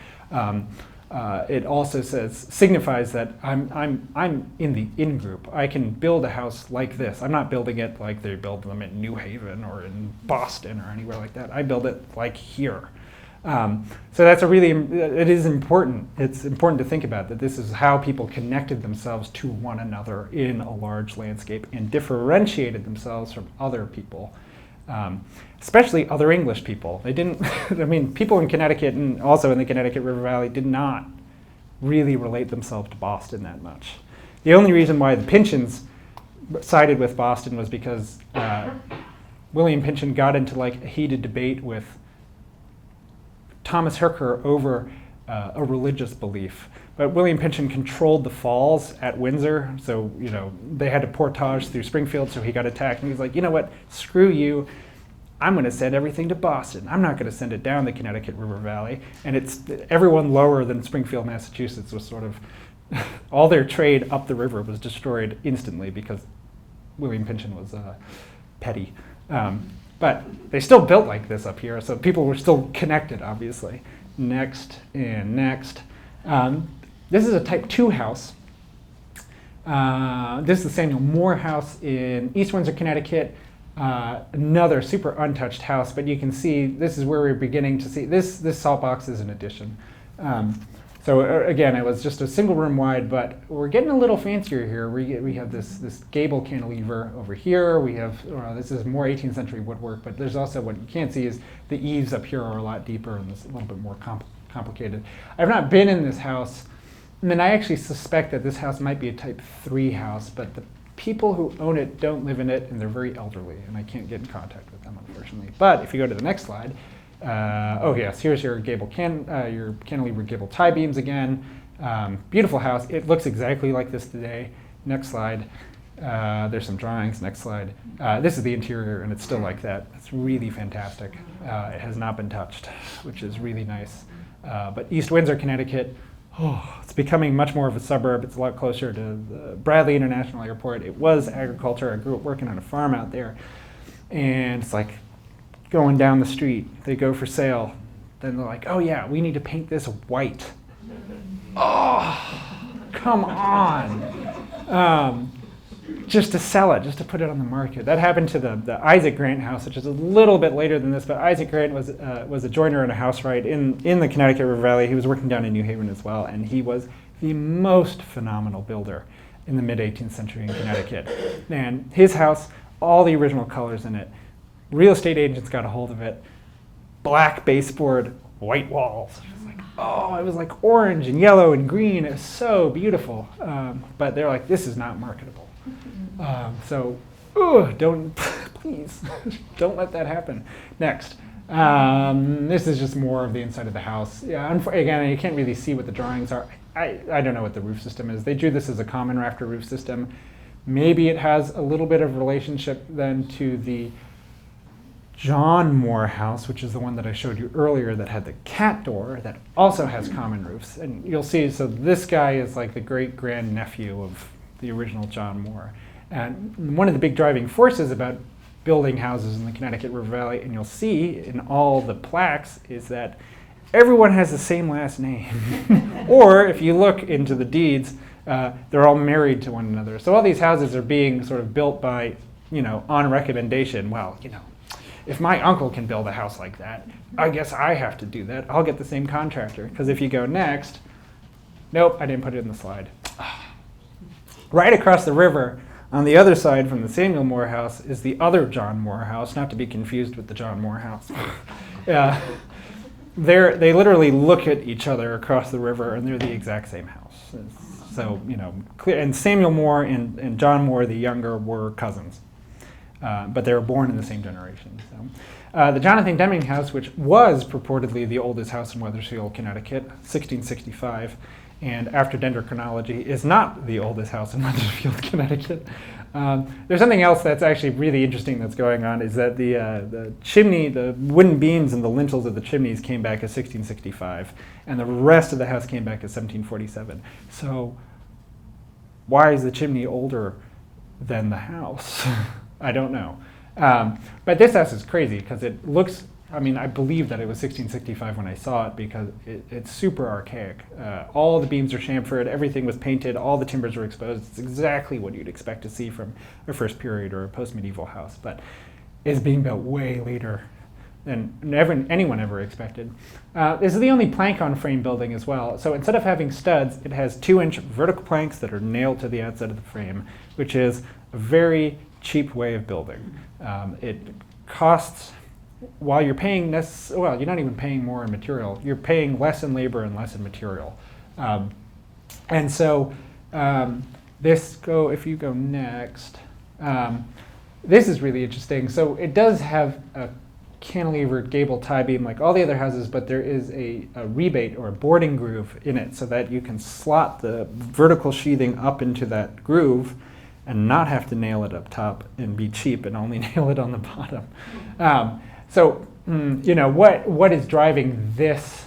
it also signifies that I'm in the in group. I can build a house like this. I'm not building it like they build them in New Haven or in Boston or anywhere like that. I build it like here. So that's it is important. It's important to think about that this is how people connected themselves to one another in a large landscape and differentiated themselves from other people, especially other English people. They didn't, I mean, people in Connecticut and also in the Connecticut River Valley did not really relate themselves to Boston that much. The only reason why the Pynchons sided with Boston was because William Pynchon got into like a heated debate with Thomas Hooker over a religious belief. But William Pynchon controlled the falls at Windsor, so they had to portage through Springfield, so he got attacked. And he's like, you know what, screw you. I'm going to send everything to Boston. I'm not going to send it down the Connecticut River Valley. And everyone lower than Springfield, Massachusetts was sort of, all their trade up the river was destroyed instantly because William Pynchon was petty. But they still built like this up here, so people were still connected, obviously. Next and next. This is a type 2 house. This is the Samuel Moore house in East Windsor, Connecticut. Another super untouched house, but you can see this is where we're beginning to see, this salt box is an addition. So again, it was just a single room wide, but we're getting a little fancier here. We have this gable cantilever over here. We have, this is more 18th century woodwork, but there's also what you can't see is the eaves up here are a lot deeper and it's a little bit more complicated. I've not been in this house, and I actually suspect that this house might be a type 3 house, but the people who own it don't live in it and they're very elderly, and I can't get in contact with them, unfortunately. But if you go to the next slide, oh yes, here's your your cantilever gable tie beams again. Beautiful house. It looks exactly like this today. Next slide. There's some drawings. Next slide. This is the interior, and it's still like that. It's really fantastic. It has not been touched, which is really nice. But East Windsor, Connecticut, it's becoming much more of a suburb. It's a lot closer to the Bradley International Airport. It was agriculture. I grew up working on a farm out there, and it's like going down the street. They go for sale. Then they're like, oh yeah, we need to paint this white. Oh, come on. Just to sell it, just to put it on the market. That happened to the Isaac Grant house, which is a little bit later than this, but Isaac Grant was a joiner and a housewright in the Connecticut River Valley. He was working down in New Haven as well, and he was the most phenomenal builder in the mid-18th century in Connecticut. And his house, all the original colors in it, real estate agents got a hold of it, black baseboard, white walls. It was like orange and yellow and green. It was so beautiful. But they're like, this is not marketable. Please, don't let that happen. Next. This is just more of the inside of the house. Yeah, again, you can't really see what the drawings are. I don't know what the roof system is. They drew this as a common rafter roof system. Maybe it has a little bit of relationship then to the John Moore house, which is the one that I showed you earlier that had the cat door that also has common roofs. And you'll see, so this guy is like the great-grandnephew of the original John Moore. And one of the big driving forces about building houses in the Connecticut River Valley, and you'll see in all the plaques, is that everyone has the same last name. Or if you look into the deeds, they're all married to one another. So all these houses are being sort of built by, on recommendation. Well, if my uncle can build a house like that, I guess I have to do that. I'll get the same contractor. Because if you go next, nope, I didn't put it in the slide. Right across the river, on the other side from the Samuel Moore house, is the other John Moore house, not to be confused with the John Moore house. They literally look at each other across the river, and they're the exact same house. So, clear. And Samuel Moore and John Moore, the younger, were cousins. But they were born in the same generation. So, the Jonathan Deming house, which was purportedly the oldest house in Wethersfield, Connecticut, 1665, and after dendrochronology is not the oldest house in Wethersfield, Connecticut. There's something else that's actually really interesting that's going on, is that the chimney, the wooden beams and the lintels of the chimneys came back as 1665, and the rest of the house came back as 1747. So why is the chimney older than the house? I don't know. But this house is crazy because it looks I mean, I believe that it was 1665 when I saw it because it's super archaic. All the beams are chamfered, everything was painted, all the timbers were exposed. It's exactly what you'd expect to see from a first period or a post-medieval house, but it's being built way later than anyone ever expected. This is the only plank-on-frame building as well. So instead of having studs, it has 2-inch vertical planks that are nailed to the outside of the frame, which is a very cheap way of building. It costs, while you're paying well, you're not even paying more in material. You're paying less in labor and less in material. And so if you go next, this is really interesting. So it does have a cantilevered gable tie beam like all the other houses, but there is a rebate or a boarding groove in it so that you can slot the vertical sheathing up into that groove and not have to nail it up top and be cheap and only nail it on the bottom. What is driving this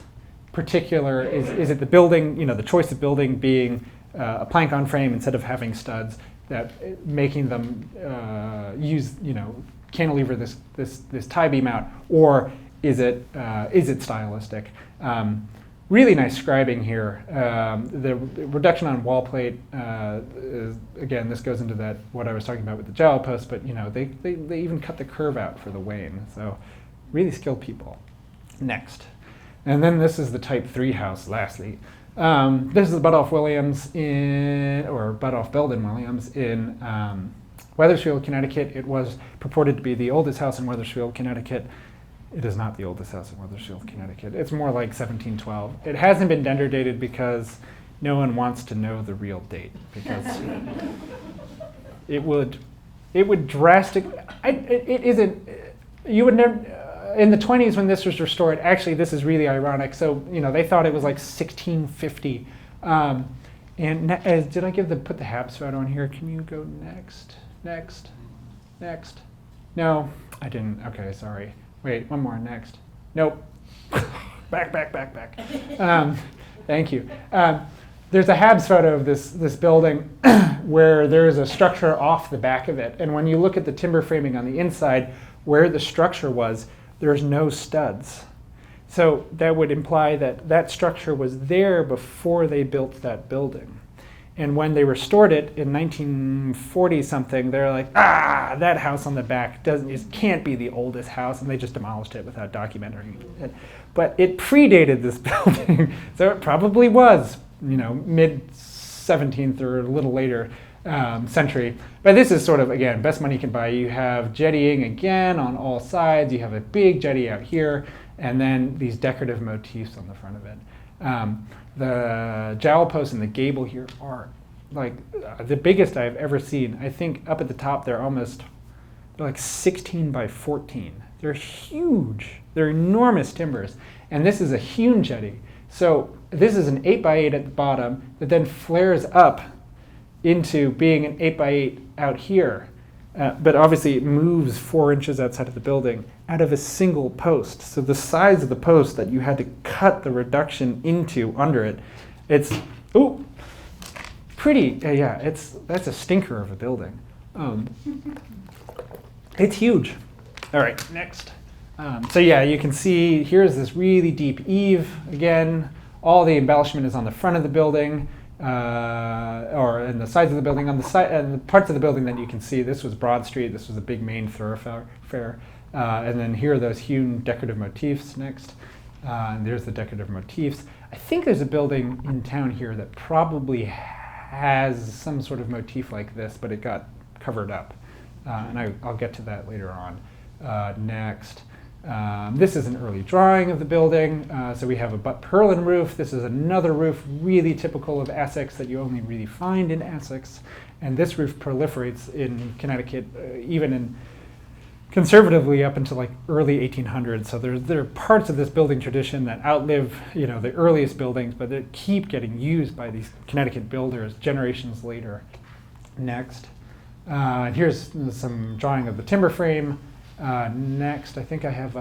particular, is it the building, the choice of building being a plank-on frame instead of having studs, that making them cantilever this tie beam out, or is it stylistic? Really nice scribing here. The reduction on wall plate, again, this goes into that what I was talking about with the jowl post, but they even cut the curve out for the wane. So really skilled people. Next. And then this is the Type 3 house, lastly. This is the Budoff Belden Williams in Wethersfield, Connecticut. It was purported to be the oldest house in Wethersfield, Connecticut. It is not the oldest house in Wethersfield, Connecticut. It's more like 1712. It hasn't been dender dated because no one wants to know the real date, because it would drastically. It isn't. You would never. In the 20s when this was restored, actually this is really ironic. So they thought it was like 1650. Did I put the Habs photo on here? Can you go next? Next. No, I didn't. Okay, sorry. Wait, one more. Next. Nope. Back. Thank you. There's a Habs photo of this building where there is a structure off the back of it. And when you look at the timber framing on the inside, where the structure was, there's no studs. So that would imply that that structure was there before they built that building. And when they restored it in 1940 something, they're like, that house on the back can't be the oldest house, and they just demolished it without documenting it. But it predated this building, so it probably was, mid 17th or a little later century. But this is sort of, again, best money can buy. You have jettying again on all sides. You have a big jetty out here, and then these decorative motifs on the front of it. The jowl posts and the gable here are like the biggest I've ever seen. I think up at the top they're like 16 by 14. They're huge. They're enormous timbers. And this is a hewn jetty. So this is an 8x8 at the bottom that then flares up into being an 8x8 out here. But obviously it moves 4 inches outside of the building out of a single post. So the size of the post that you had to cut the reduction into under it, it's pretty, that's a stinker of a building. It's huge. All right, next. You can see here's this really deep eave. Again, all the embellishment is on the front of the building. Or in the sides of the building, on the side and the parts of the building that you can see. This was Broad Street. This was a big main thoroughfare. And then here are those hewn decorative motifs next. And there's the decorative motifs. I think there's a building in town here that probably has some sort of motif like this, but it got covered up. And I'll get to that later on. Next. This is an early drawing of the building. So we have a butt-purlin roof. This is another roof really typical of Essex that you only really find in Essex. And this roof proliferates in Connecticut, even in conservatively up until like early 1800s. So there are parts of this building tradition that outlive the earliest buildings, but that keep getting used by these Connecticut builders generations later. Next. Here's some drawing of the timber frame. Next, I think I have,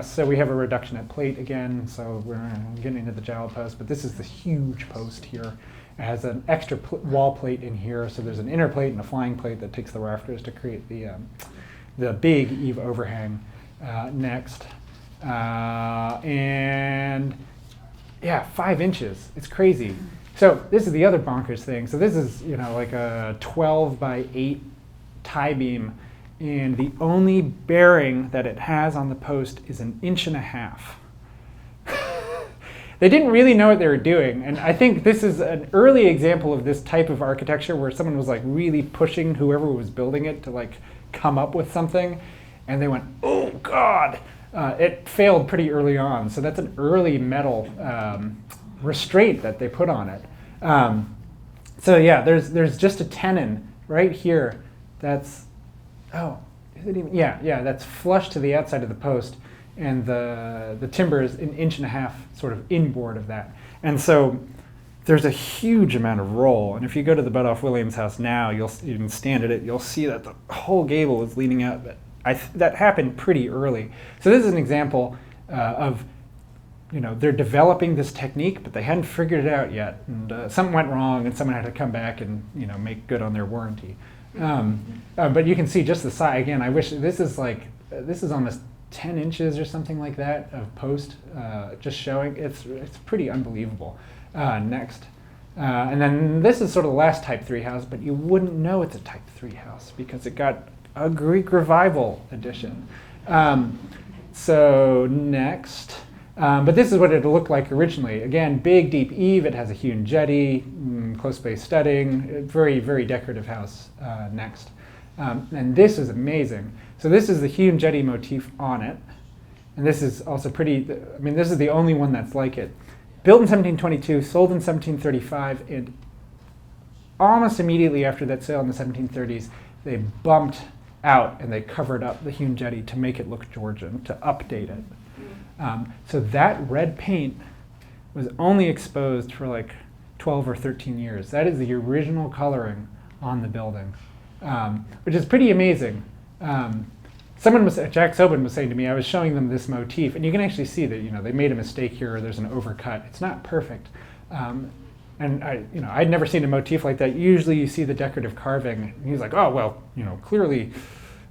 so we have a reduction at plate again, so we're getting into the jowl post, but this is the huge post here. It has an extra wall plate in here, so there's an inner plate and a flying plate that takes the rafters to create the big eave overhang. Next. And yeah, 5 inches. It's crazy. So this is the other bonkers thing. So this is, like a 12 by 8 tie beam, and the only bearing that it has on the post is 1.5 inches. They didn't really know what they were doing, and I think this is an early example of this type of architecture where someone was like really pushing whoever was building it to like come up with something, and they went, oh God. It failed pretty early on, so that's an early metal restraint that they put on it. So yeah, there's just a tenon right here that's, is it even? Yeah, that's flush to the outside of the post, and the timber is 1.5 inches sort of inboard of that. And so there's a huge amount of roll, and if you go to the Budoff Williams house now, you can stand at it, you'll see that the whole gable is leaning out. That happened pretty early. So this is an example of, they're developing this technique, but they hadn't figured it out yet. And something went wrong, and someone had to come back and, make good on their warranty. But you can see just the size. Again, I wish this is almost 10 inches or something like that of post, just showing. It's pretty unbelievable. Next. And then this is sort of the last Type 3 house, but you wouldn't know it's a Type 3 house because it got a Greek Revival edition. So next, but this is what it looked like originally. Again, big, deep eave. It has a hewn jetty, close space studding, very, very decorative house. Next, and this is amazing. So this is the hewn jetty motif on it, and this is also pretty. This is the only one that's like it. Built in 1722, sold in 1735, and almost immediately after that sale in the 1730s, they bumped out and they covered up the hewn jetty to make it look Georgian, to update it. So that red paint was only exposed for like 12 or 13 years. That is the original coloring on the building, which is pretty amazing. Jack Sobin was saying to me, I was showing them this motif, and you can actually see that they made a mistake here, or there's an overcut. It's not perfect. And I'd never seen a motif like that. Usually you see the decorative carving, and he's like, oh, well, clearly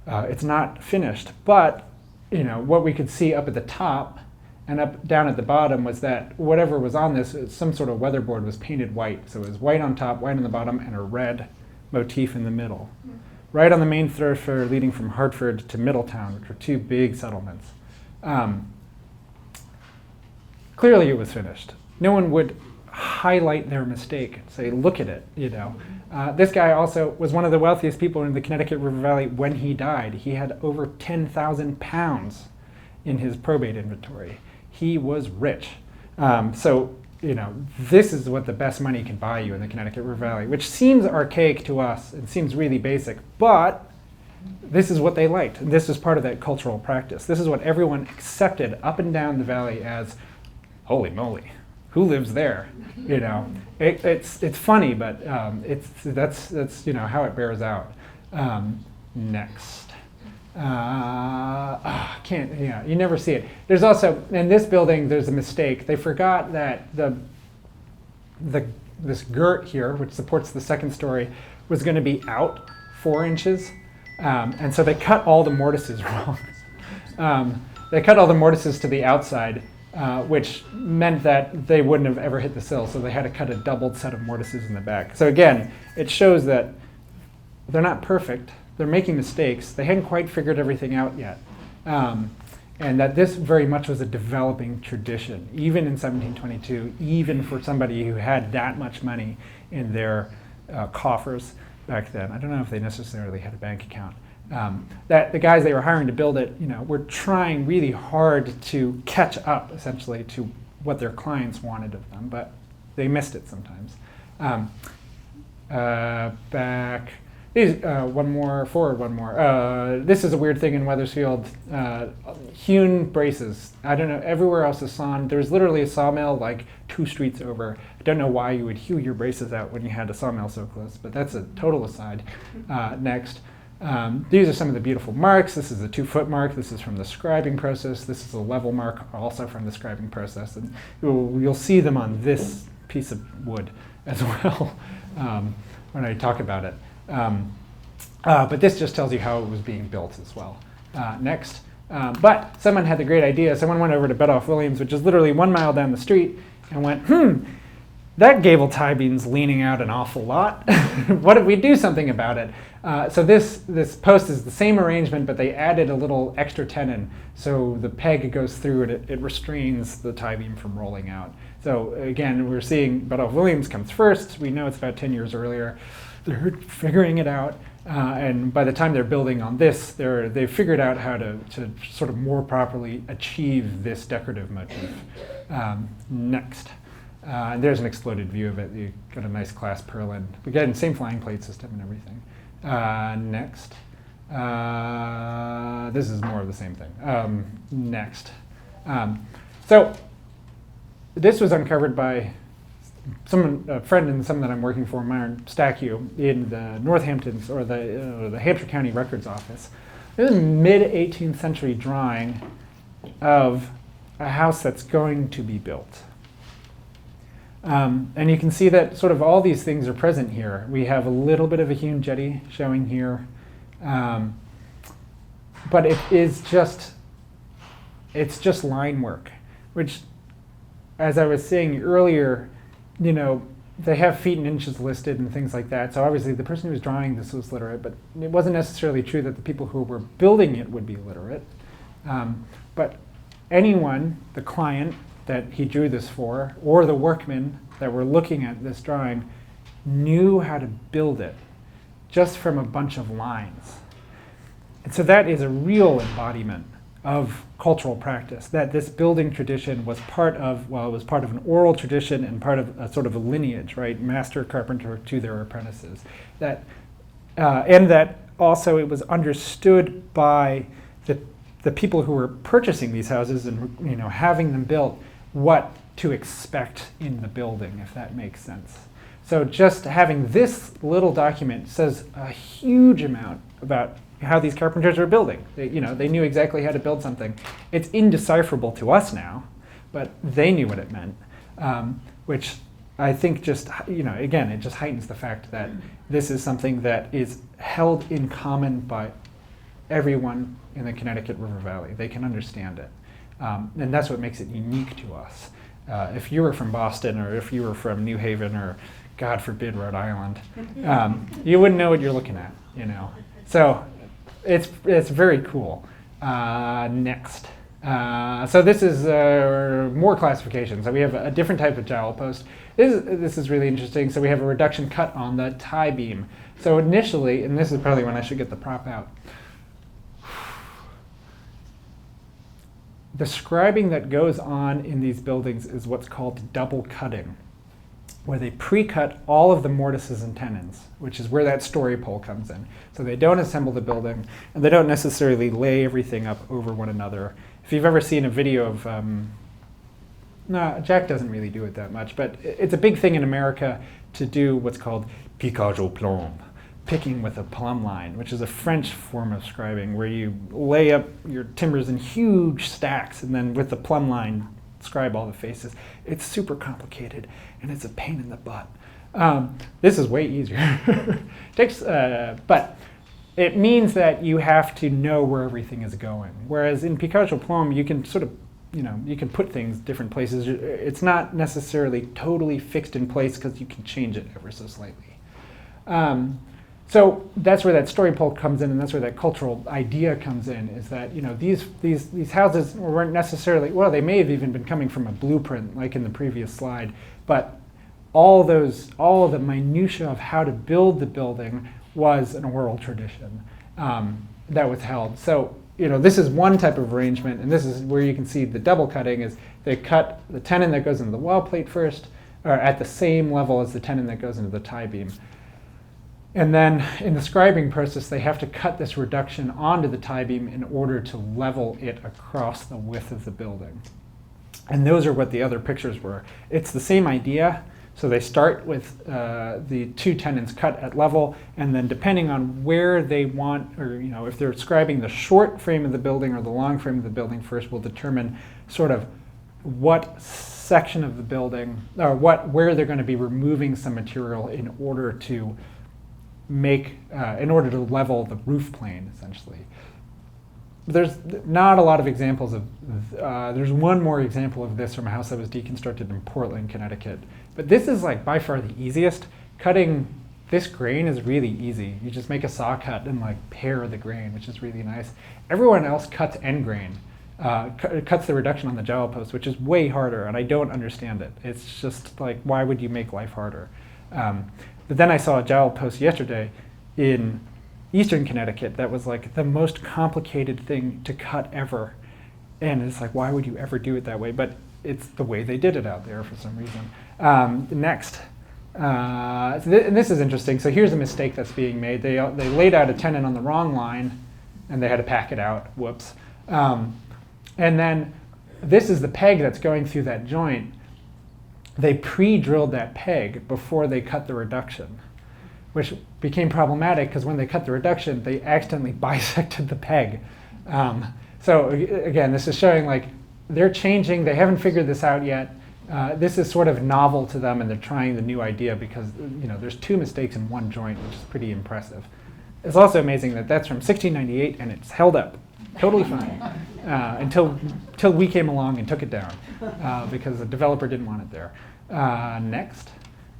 it's not finished. But, what we could see up at the top and down at the bottom was that whatever was on this, some sort of weatherboard was painted white. So it was white on top, white on the bottom, and a red motif in the middle. Right on the main thoroughfare leading from Hartford to Middletown, which were 2 big settlements. Clearly it was finished. No one would highlight their mistake and say, look at it, This guy also was one of the wealthiest people in the Connecticut River Valley when he died. He had over 10,000 pounds in his probate inventory. He was rich. So this is what the best money can buy you in the Connecticut River Valley, which seems archaic to us. It seems really basic, but this is what they liked. This is part of that cultural practice. This is what everyone accepted up and down the valley as, holy moly, who lives there? It's funny, but that's how it bears out. Next. You never see it. There's also, in this building, there's a mistake. They forgot that this girt here, which supports the second story, was going to be out 4 inches. And so they cut all the mortises wrong. They cut all the mortises to the outside, which meant that they wouldn't have ever hit the sill. So they had to cut a doubled set of mortises in the back. So again, it shows that they're not perfect. They're making mistakes. They hadn't quite figured everything out yet. And that this very much was a developing tradition, even in 1722, even for somebody who had that much money in their coffers back then. I don't know if they necessarily had a bank account. That the guys they were hiring to build it, were trying really hard to catch up, essentially, to what their clients wanted of them, but they missed it sometimes. Back. Forward one more. This is a weird thing in Wethersfield. Hewn braces. I don't know, everywhere else is sawn. There's literally a sawmill like 2 streets over. I don't know why you would hew your braces out when you had a sawmill so close, but that's a total aside. Next. These are some of the beautiful marks. This is a 2-foot mark. This is from the scribing process. This is a level mark, also from the scribing process. And you'll see them on this piece of wood as well when I talk about it. But this just tells you how it was being built as well. Next, But someone had the great idea. Someone went over to Bedoff Williams, which is literally 1 mile down the street, and went, that gable tie beam's leaning out an awful lot. What if we do something about it? So this post is the same arrangement, but they added a little extra tenon. So the peg goes through and it restrains the tie beam from rolling out. So again, we're seeing Bedoff Williams comes first. We know it's about 10 years earlier. They're figuring it out. And by the time they're building on this, they've figured out how to sort of more properly achieve this decorative motif. Next. And there's an exploded view of it. You got a nice clasp purlin. Again, same flying plate system and everything. Next. This is more of the same thing. Next. So this was uncovered by a friend and someone that I'm working for, Myron Stackew, in the Northamptons, or the Hampshire County Records Office. This is a mid-18th century drawing of a house that's going to be built. And you can see that sort of all these things are present here. We have a little bit of a hewn jetty showing here. But it's just line work, which, as I was saying earlier, they have feet and inches listed and things like that. So obviously the person who was drawing this was literate, but it wasn't necessarily true that the people who were building it would be literate. But anyone, the client that he drew this for, or the workmen that were looking at this drawing, knew how to build it just from a bunch of lines. And so that is a real embodiment of cultural practice, that this building tradition was part of, it was part of an oral tradition and part of a sort of a lineage, right? Master carpenter to their apprentices. And that also it was understood by the people who were purchasing these houses and having them built, what to expect in the building, if that makes sense. So just having this little document says a huge amount about how these carpenters are building. They knew exactly how to build something. It's indecipherable to us now, but they knew what it meant, which I think just, again, it just heightens the fact that this is something that is held in common by everyone in the Connecticut River Valley. They can understand it. And that's what makes it unique to us. If you were from Boston, or if you were from New Haven, or God forbid, Rhode Island, you wouldn't know what you're looking at, So it's very cool. Next. So this is more classification. So we have a different type of jowl post. This is really interesting. So we have a reduction cut on the tie beam. So initially, and this is probably when I should get the prop out, the scribing that goes on in these buildings is what's called double cutting, where they pre-cut all of the mortises and tenons, which is where that story pole comes in. So they don't assemble the building, and they don't necessarily lay everything up over one another. If you've ever seen a video of, Jack doesn't really do it that much, but it's a big thing in America to do what's called piquage au plomb, picking with a plumb line, which is a French form of scribing, where you lay up your timbers in huge stacks, and then with the plumb line, scribe all the faces. It's super complicated, and it's a pain in the butt. This is way easier. But it means that you have to know where everything is going. Whereas in piquage au plomb, you can sort of, you can put things different places. It's not necessarily totally fixed in place because you can change it ever so slightly. So that's where that story pole comes in, and that's where that cultural idea comes in, is that these houses weren't necessarily, well, they may have even been coming from a blueprint like in the previous slide, but all of the minutia of how to build the building was an oral tradition that was held. So this is one type of arrangement, and this is where you can see the double cutting is they cut the tenon that goes into the wall plate first, or at the same level as the tenon that goes into the tie beam. And then in the scribing process, they have to cut this reduction onto the tie beam in order to level it across the width of the building. And those are what the other pictures were. It's the same idea. So they start with the two tenons cut at level, and then depending on where they want, or if they're scribing the short frame of the building or the long frame of the building first, will determine sort of what section of the building, or where they're going to be removing some material in order to level the roof plane, essentially. there's not a lot of examples of, there's one more example of this from a house that was deconstructed in Portland, Connecticut. But this is like by far the easiest. Cutting this grain is really easy. You just make a saw cut and like pare the grain, which is really nice. Everyone else cuts end grain, cuts the reduction on the jowl post, which is way harder, and I don't understand it. It's just like, why would you make life harder? But then I saw a jowl post yesterday in Eastern Connecticut that was like the most complicated thing to cut ever. And it's like, why would you ever do it that way? But it's the way they did it out there for some reason. Next. And this is interesting. So here's a mistake that's being made. They laid out a tenon on the wrong line, and they had to pack it out. Whoops. And then this is the peg that's going through that joint. They pre-drilled that peg before they cut the reduction, which became problematic because when they cut the reduction, they accidentally bisected the peg. So again, this is showing like they're changing. They haven't figured this out yet. This is sort of novel to them, and they're trying the new idea because there's 2 mistakes in one joint, which is pretty impressive. It's also amazing that that's from 1698, and it's held up totally fine until we came along and took it down because the developer didn't want it there. Next.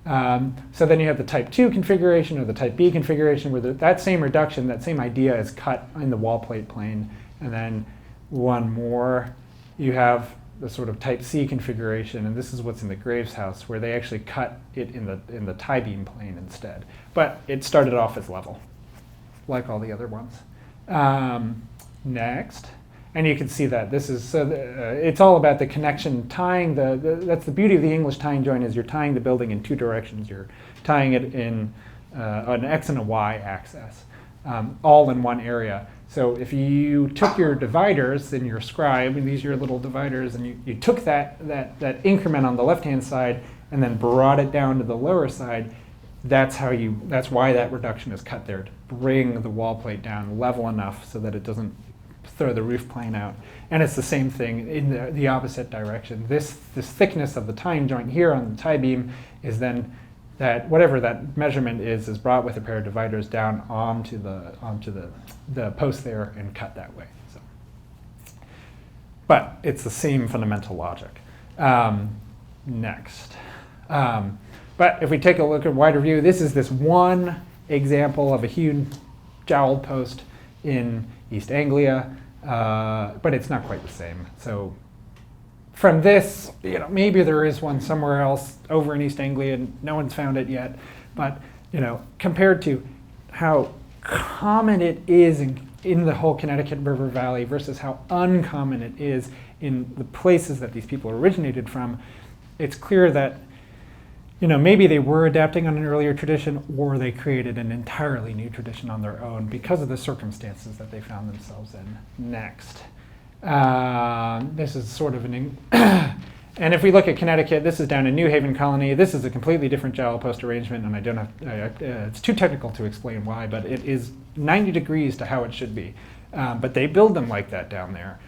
So then you have the type 2 configuration or the type B configuration where that same reduction, that same idea is cut in the wall plate plane. And then one more, you have the sort of type C configuration, and this is what's in the Graves house where they actually cut it in the tie beam plane instead. But it started off as level, like all the other ones. Next. And you can see that this is, it's all about the connection, tying that's the beauty of the English tying joint is you're tying the building in 2 directions. You're tying it in an X and a Y axis, all in one area. So if you took your dividers in your scribe, and these are your little dividers, and you took that increment on the left-hand side and then brought it down to the lower side, that's why that reduction is cut there, to bring the wall plate down level enough so that it doesn't throw the roof plane out. And it's the same thing in the opposite direction. This thickness of the tying joint here on the tie beam is then that whatever that measurement is brought with a pair of dividers down onto the post there and cut that way. So, but it's the same fundamental logic. Next. But if we take a look at wider view, this is this one example of a hewn jowled post in East Anglia, but it's not quite the same. So from this, maybe there is one somewhere else over in East Anglia, and no one's found it yet. But compared to how common it is in the whole Connecticut River Valley versus how uncommon it is in the places that these people originated from, it's clear that maybe they were adapting on an earlier tradition, or they created an entirely new tradition on their own because of the circumstances that they found themselves in. Next. This is sort of and if we look at Connecticut, this is down in New Haven Colony. This is a completely different jowl post arrangement, and I don't have, it's too technical to explain why, but it is 90 degrees to how it should be. But they build them like that down there.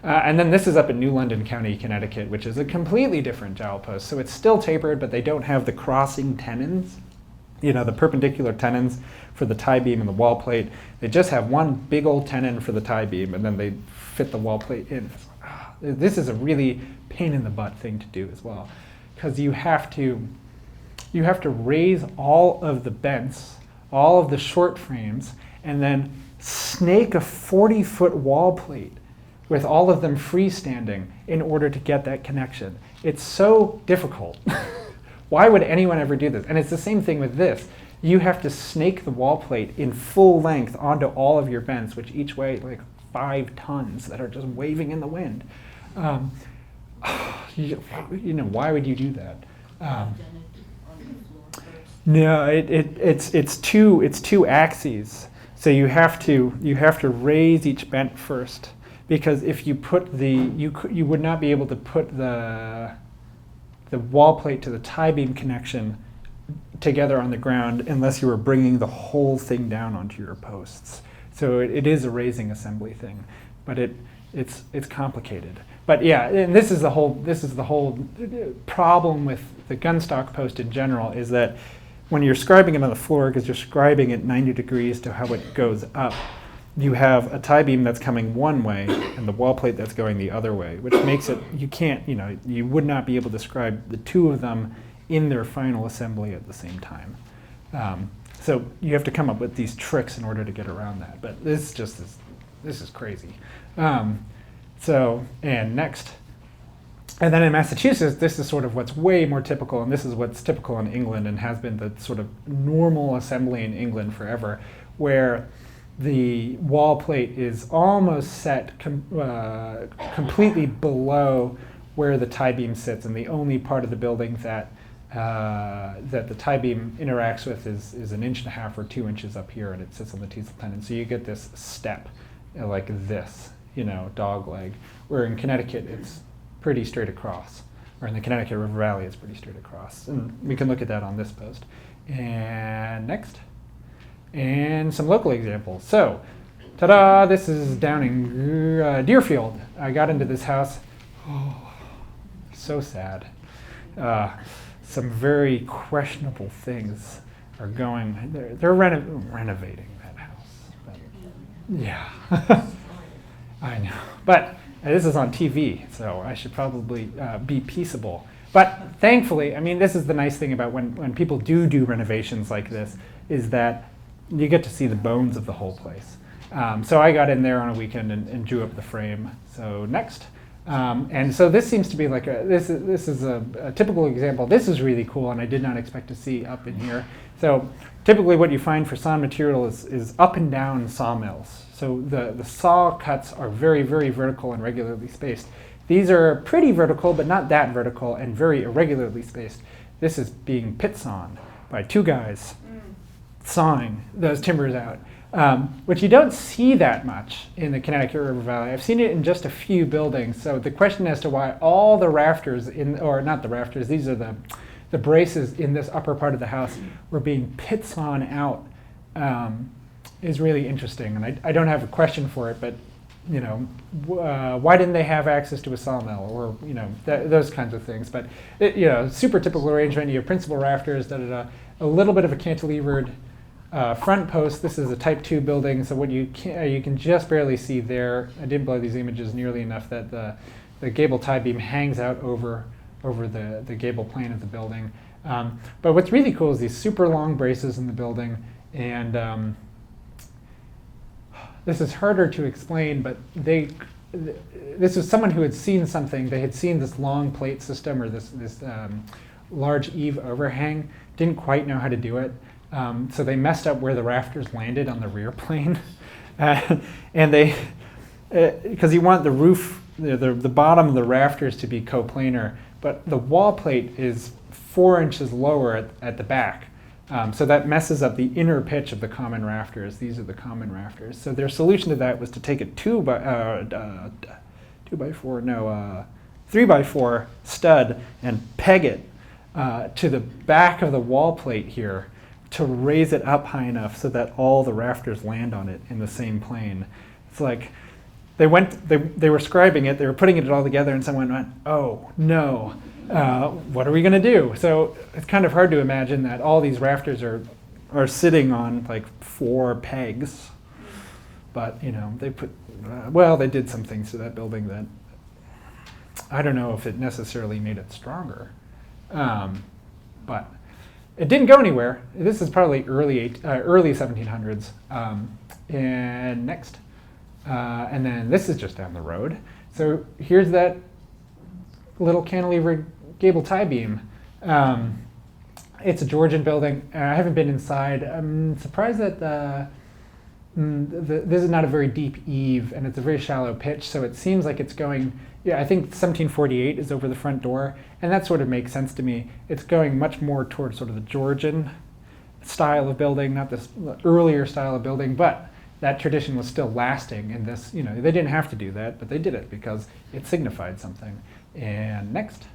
And then this is up in New London County, Connecticut, which is a completely different jowl post. So it's still tapered, but they don't have the crossing tenons, the perpendicular tenons for the tie beam and the wall plate. They just have one big old tenon for the tie beam, and then they fit the wall plate in. This is a really pain in the butt thing to do as well, because you have to raise all of the bents, all of the short frames, and then snake a 40-foot wall plate with all of them freestanding in order to get that connection. It's so difficult. Why would anyone ever do this? And it's the same thing with this. You have to snake the wall plate in full length onto all of your bents, which each weigh like 5 tons that are just waving in the wind. Why would you do that? No, it's two axes. So you have to raise each bent first, because if you put you would not be able to put the wall plate to the tie beam connection together on the ground unless you were bringing the whole thing down onto your posts. So it is a raising assembly thing, but it's complicated. But yeah, and this is the whole problem with the gunstock post in general, is that when you're scribing it on the floor, because you're scribing it 90 degrees to how it goes up, you have a tie beam that's coming one way and the wall plate that's going the other way, which makes it, you can't, you would not be able to describe the two of them in their final assembly at the same time. So you have to come up with these tricks in order to get around that. But this is crazy. And next. And then in Massachusetts, this is sort of what's way more typical, and this is what's typical in England and has been the sort of normal assembly in England forever, where the wall plate is almost set completely below where the tie beam sits, and the only part of the building that the tie beam interacts with is 1.5 inches or 2 inches up here, and it sits on the teasel tenon. So you get this step like this, dog leg, where in Connecticut it's pretty straight across, or in the Connecticut River Valley it's pretty straight across. And we can look at that on this post. And next. And some local examples. So, ta-da, this is down in Deerfield. I got into this house. Oh, so sad. Some very questionable things are going, they're renovating that house. But, yeah, I know. But this is on TV, so I should probably be peaceable. But thankfully, I mean, this is the nice thing about when people do renovations like this, is that you get to see the bones of the whole place. So I got in there on a weekend and drew up the frame. So next. And so this seems to be like this is a typical example. This is really cool, and I did not expect to see up in here. So typically what you find for sawn material is up and down sawmills. So the saw cuts are very, very vertical and regularly spaced. These are pretty vertical, but not that vertical, and very irregularly spaced. This is being pit sawn by two guys sawing those timbers out, which you don't see that much in the Connecticut River Valley. I've seen it in just a few buildings. So the question as to why all the rafters, or not the rafters, these are the braces in this upper part of the house were being pit sawn out, is really interesting. And I don't have a question for it, but why didn't they have access to a sawmill, or those kinds of things. But super typical arrangement. You have principal rafters, a little bit of a cantilevered front post. This is a Type 2 building, so what you can just barely see there. I didn't blow these images nearly enough that the gable tie beam hangs out over the gable plane of the building. But what's really cool is these super long braces in the building, and this is harder to explain, but this was someone who had seen something. They had seen this long plate system, or this large eave overhang, didn't quite know how to do it. So they messed up where the rafters landed on the rear plane. And they, because you want the roof, the bottom of the rafters to be coplanar, but the wall plate is 4 inches lower at the back. So that messes up the inner pitch of the common rafters. These are the common rafters. So their solution to that was to take a 3x4 stud and peg it to the back of the wall plate here, to raise it up high enough so that all the rafters land on it in the same plane. It's like they were scribing it, they were putting it all together, and someone went, oh no, what are we going to do? So it's kind of hard to imagine that all these rafters are sitting on like 4 pegs. But they put, they did some things to that building that I don't know if it necessarily made it stronger. But it didn't go anywhere. This is probably early 1700s. And next. And then this is just down the road. So here's that little cantilevered gable tie beam. It's a Georgian building. I haven't been inside. I'm surprised that this is not a very deep eave, and it's a very shallow pitch, so it seems like it's going, I think 1748 is over the front door, and that sort of makes sense to me. It's going much more towards sort of the Georgian style of building, not this earlier style of building, but that tradition was still lasting in this, they didn't have to do that, but they did it because it signified something. And next.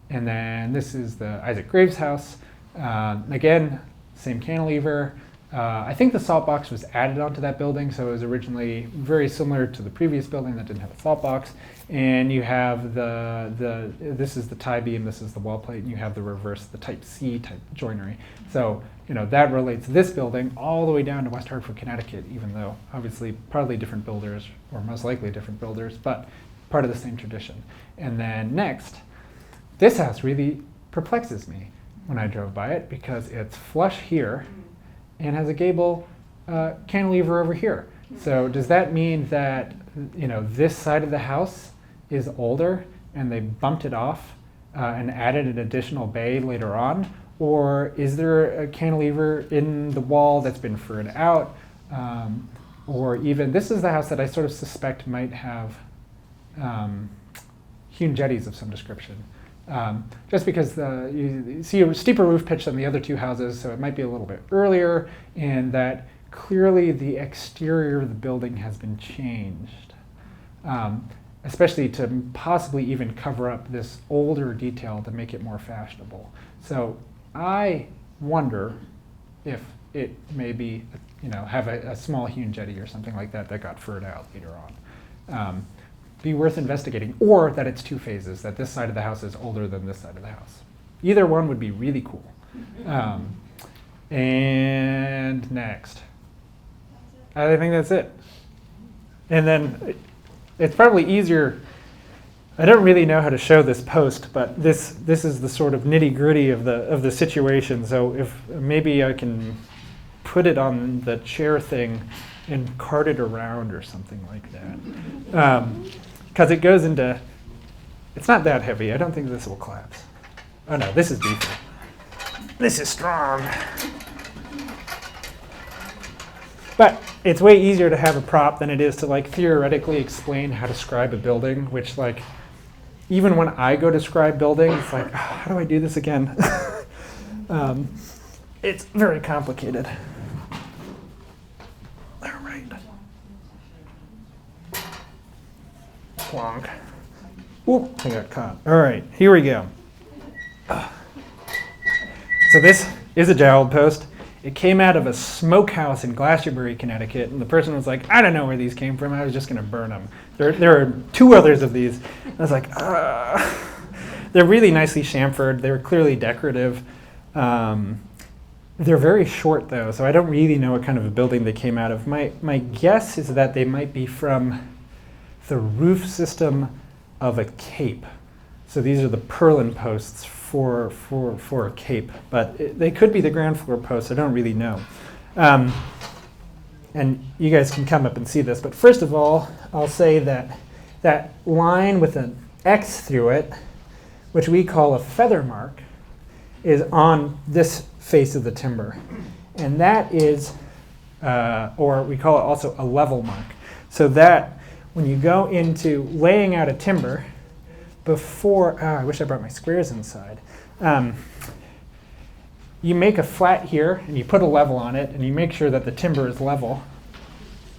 And then this is the Isaac Graves house. Again, same cantilever. I think the salt box was added onto that building, so it was originally very similar to the previous building that didn't have a salt box. And you have this is the tie beam, this is the wall plate, and you have the reverse, the type C type joinery. So, that relates this building all the way down to West Hartford, Connecticut, even though obviously probably different builders, or most likely different builders, but part of the same tradition. And then next, this house really perplexes me when I drove by it because it's flush here and has a gable cantilever over here. So does that mean that this side of the house is older and they bumped it off and added an additional bay later on? Or is there a cantilever in the wall that's been furred out? Or even, this is the house that I sort of suspect might have hewn jetties of some description. Just because you see a steeper roof pitch than the other two houses, so it might be a little bit earlier, and that clearly the exterior of the building has been changed, especially to possibly even cover up this older detail to make it more fashionable. So I wonder if it may be, have a small hewn jetty or something like that got furred out later on. Be worth investigating, or that it's two phases, that this side of the house is older than this side of the house. Either one would be really cool. And next. I think that's it. And then it's probably easier, I don't really know how to show this post, but this is the sort of nitty-gritty of the situation. So if maybe I can put it on the chair thing and cart it around or something like that. Because it goes into, it's not that heavy. I don't think this will collapse. Oh no, this is beefy. This is strong. But it's way easier to have a prop than it is to theoretically explain how to describe a building, which even when I go describe buildings, it's like, how do I do this again? It's very complicated. All right. Plonk. Oop, I got caught. All right, here we go. So this is a jowled post. It came out of a smokehouse in Glastonbury, Connecticut, and the person was like, I don't know where these came from. I was just going to burn them. There are two others of these. I was like, they're really nicely chamfered. They were clearly decorative. They're very short, though, so I don't really know what kind of a building they came out of. My guess is that they might be from the roof system of a cape. So these are the purlin posts for a cape, but they could be the ground floor posts. I don't really know. And you guys can come up and see this, but first of all, I'll say that that line with an X through it, which we call a feather mark, is on this face of the timber. And that is, or we call it also a level mark. So that when you go into laying out a timber, before, I wish I brought my squares inside. You make a flat here, and you put a level on it, and you make sure that the timber is level.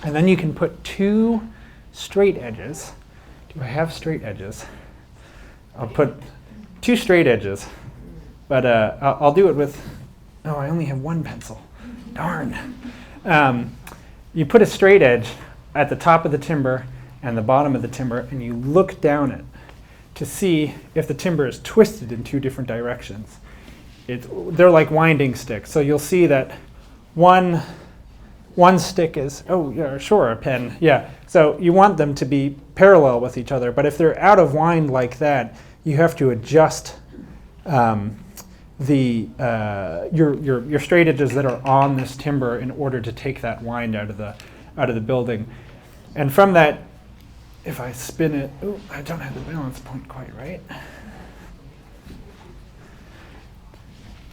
And then you can put two straight edges. Do I have straight edges? I'll put two straight edges, but I'll do it with, oh, I only have one pencil. Darn. You put a straight edge at the top of the timber and the bottom of the timber, and you look down it to see if the timber is twisted in two different directions. They're like winding sticks. So you'll see that one stick is, oh yeah, sure, a pen, yeah. So you want them to be parallel with each other, but if they're out of wind like that, you have to adjust your straight edges that are on this timber in order to take that wind out of the building. And from that, if I spin it, oh, I don't have the balance point quite right.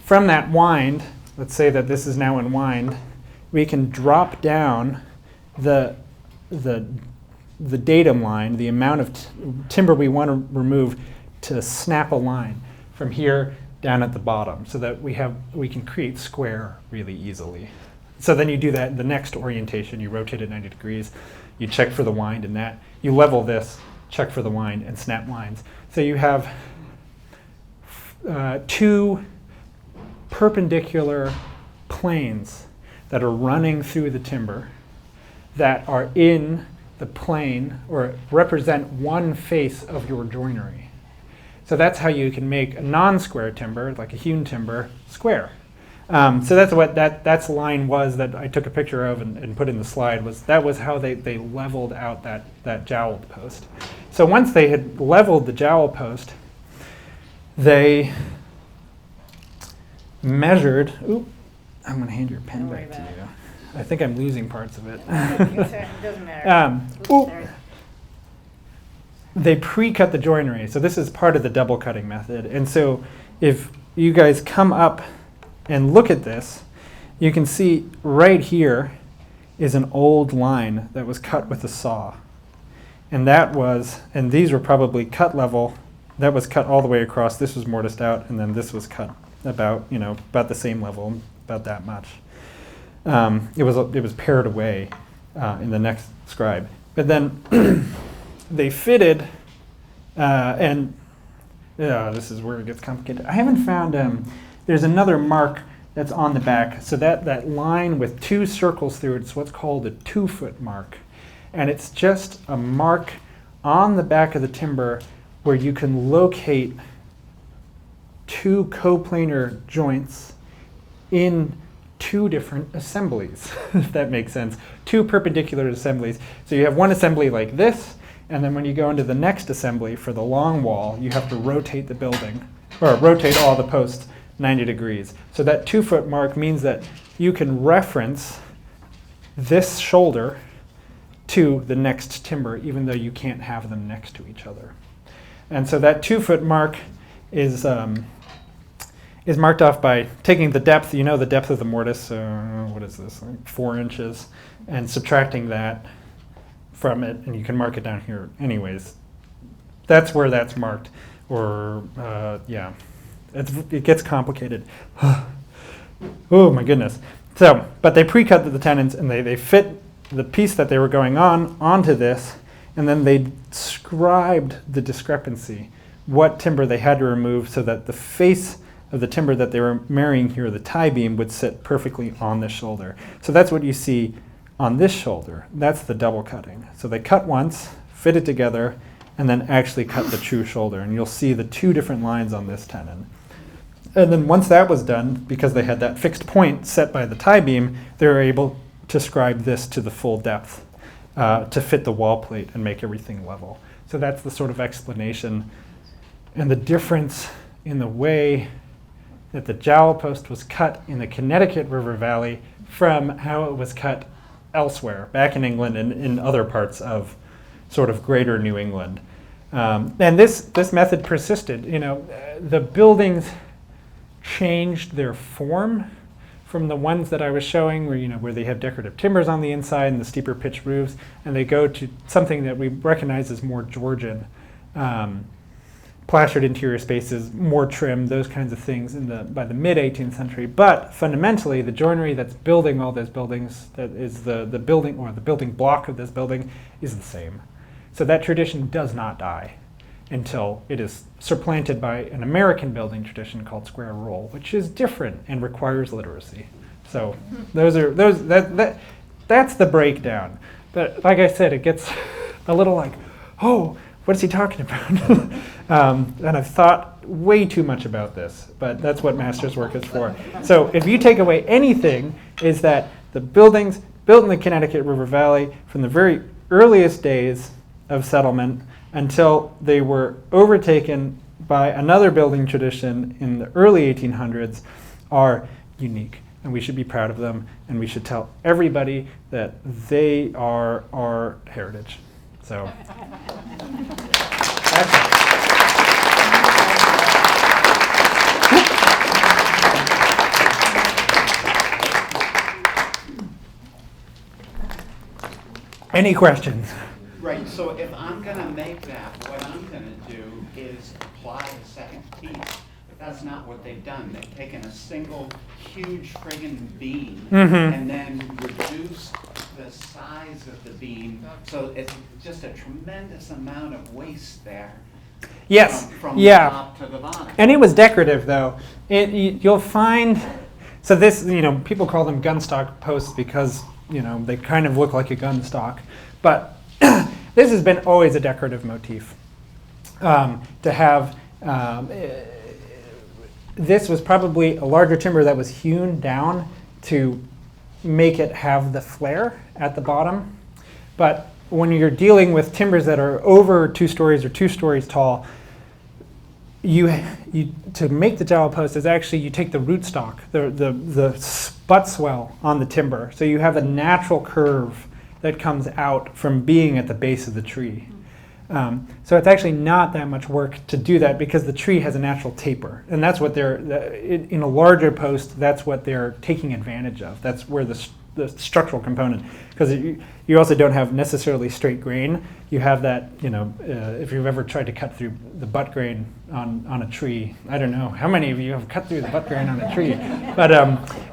From that wind, let's say that this is now in wind, we can drop down the datum line, the amount of timber we want to remove, to snap a line from here down at the bottom, so that we can create square really easily. So then you do that in the next orientation. You rotate it 90 degrees. You check for the wind in that. You level this, check for the wind, and snap lines. So you have two perpendicular planes that are running through the timber that are in the plane or represent one face of your joinery. So that's how you can make a non-square timber, like a hewn timber, square. So that's what that's line was that I took a picture of and put in the slide. That was how they leveled out that jowl post. So once they had leveled the jowl post, they measured. Oop, I'm going to hand your pen back to you. I think I'm losing parts of it. It doesn't matter. Sorry. They pre-cut the joinery. So this is part of the double cutting method. And so if you guys come up and look at this, you can see right here is an old line that was cut with a saw. And these were probably cut level. That was cut all the way across. This was mortised out, and then this was cut about the same level, about that much. It was pared away in the next scribe. But then they fitted, and this is where it gets complicated. I haven't found, there's another mark that's on the back. So that line with two circles through it's what's called a 2-foot mark. And it's just a mark on the back of the timber where you can locate two coplanar joints in two different assemblies, if that makes sense. Two perpendicular assemblies. So you have one assembly like this, and then when you go into the next assembly for the long wall, you have to rotate the building, or rotate all the posts 90 degrees. So that 2-foot mark means that you can reference this shoulder to the next timber, even though you can't have them next to each other. And so that 2-foot mark is marked off by taking the depth, the depth of the mortise, what is this, like 4 inches, and subtracting that from it, and you can mark it down here anyways. That's where that's marked, or it gets complicated. Oh my goodness. So, but they pre-cut the tenons, and they fit the piece that they were going onto this, and then they scribed the discrepancy, what timber they had to remove so that the face of the timber that they were marrying here, the tie beam, would sit perfectly on the shoulder. So that's what you see on this shoulder. That's the double cutting. So they cut once, fit it together, and then actually cut the true shoulder. And you'll see the two different lines on this tenon. And then once that was done, because they had that fixed point set by the tie beam, they were able to scribe this to the full depth to fit the wall plate and make everything level. So that's the sort of explanation and the difference in the way that the jowl post was cut in the Connecticut River Valley from how it was cut elsewhere, back in England and in other parts of sort of greater New England. And this method persisted. The buildings changed their form from the ones that I was showing where they have decorative timbers on the inside and the steeper pitched roofs, and they go to something that we recognize as more Georgian. Plastered interior spaces, more trim, those kinds of things by the mid-18th century. But fundamentally, the joinery that's building all those buildings, that is the building or the building block of this building, is the same. So that tradition does not die until it is supplanted by an American building tradition called square roll, which is different and requires literacy. So that's the breakdown. But like I said, it gets a little like, oh, what is he talking about? And I've thought way too much about this, but that's what master's work is for. So if you take away anything, is that the buildings built in the Connecticut River Valley from the very earliest days of settlement until they were overtaken by another building tradition in the early 1800s are unique. And we should be proud of them, and we should tell everybody that they are our heritage. So. Any questions? Right, so if I'm going to make that, what I'm going to do is apply a second piece. But that's not what they've done. They've taken a single huge friggin' beam and then reduced the size of the beam. So it's just a tremendous amount of waste there. Yes. From the top to the bottom. And it was decorative, though. You'll find So this, people call them gun stock posts because, they kind of look like a gun stock. But this has been always a decorative motif. To have, this was probably a larger timber that was hewn down to make it have the flare at the bottom. But when you're dealing with timbers that are over 2 stories or 2 stories tall, you to make the jowl post is actually you take the rootstock, the butt swell on the timber, so you have a natural curve that comes out from being at the base of the tree. So it's actually not that much work to do that because the tree has a natural taper, and that's what in a larger post, that's what they're taking advantage of. That's where the structural component, because you also don't have necessarily straight grain. You have that, if you've ever tried to cut through the butt grain on a tree, I don't know how many of you have cut through the butt grain on a tree, but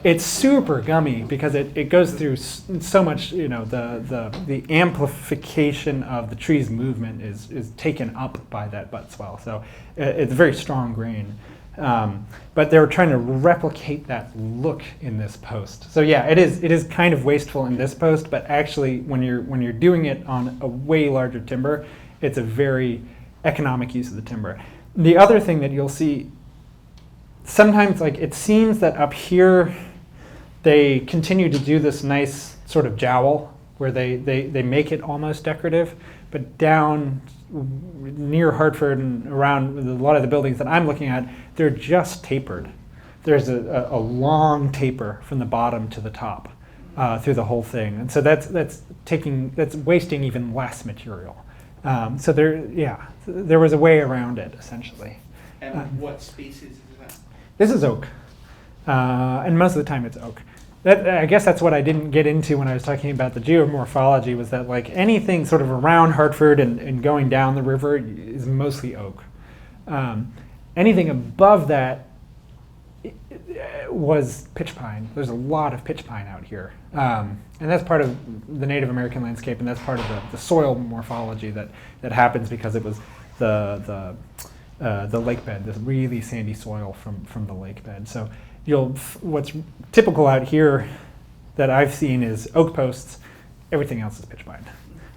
it's super gummy because it goes through so much, the amplification of the tree's movement is taken up by that butt swell. So it's very strong grain. But they were trying to replicate that look in this post. So yeah, it is kind of wasteful in this post, but actually when you're doing it on a way larger timber, it's a very economic use of the timber. The other thing that you'll see, sometimes it seems that up here they continue to do this nice sort of jowl where they make it almost decorative, but down near Hartford and around a lot of the buildings that I'm looking at, they're just tapered. There's a long taper from the bottom to the top through the whole thing, and so that's wasting even less material. So there was a way around it essentially. And what species is that? This is oak, and most of the time it's oak. I guess that's what I didn't get into when I was talking about the geomorphology, was that anything sort of around Hartford and going down the river is mostly oak. Anything above that was pitch pine. There's a lot of pitch pine out here. And that's part of the Native American landscape, and that's part of the soil morphology that happens because it was the lake bed, this really sandy soil from the lake bed. So what's typical out here that I've seen is oak posts. Everything else is pitch pine.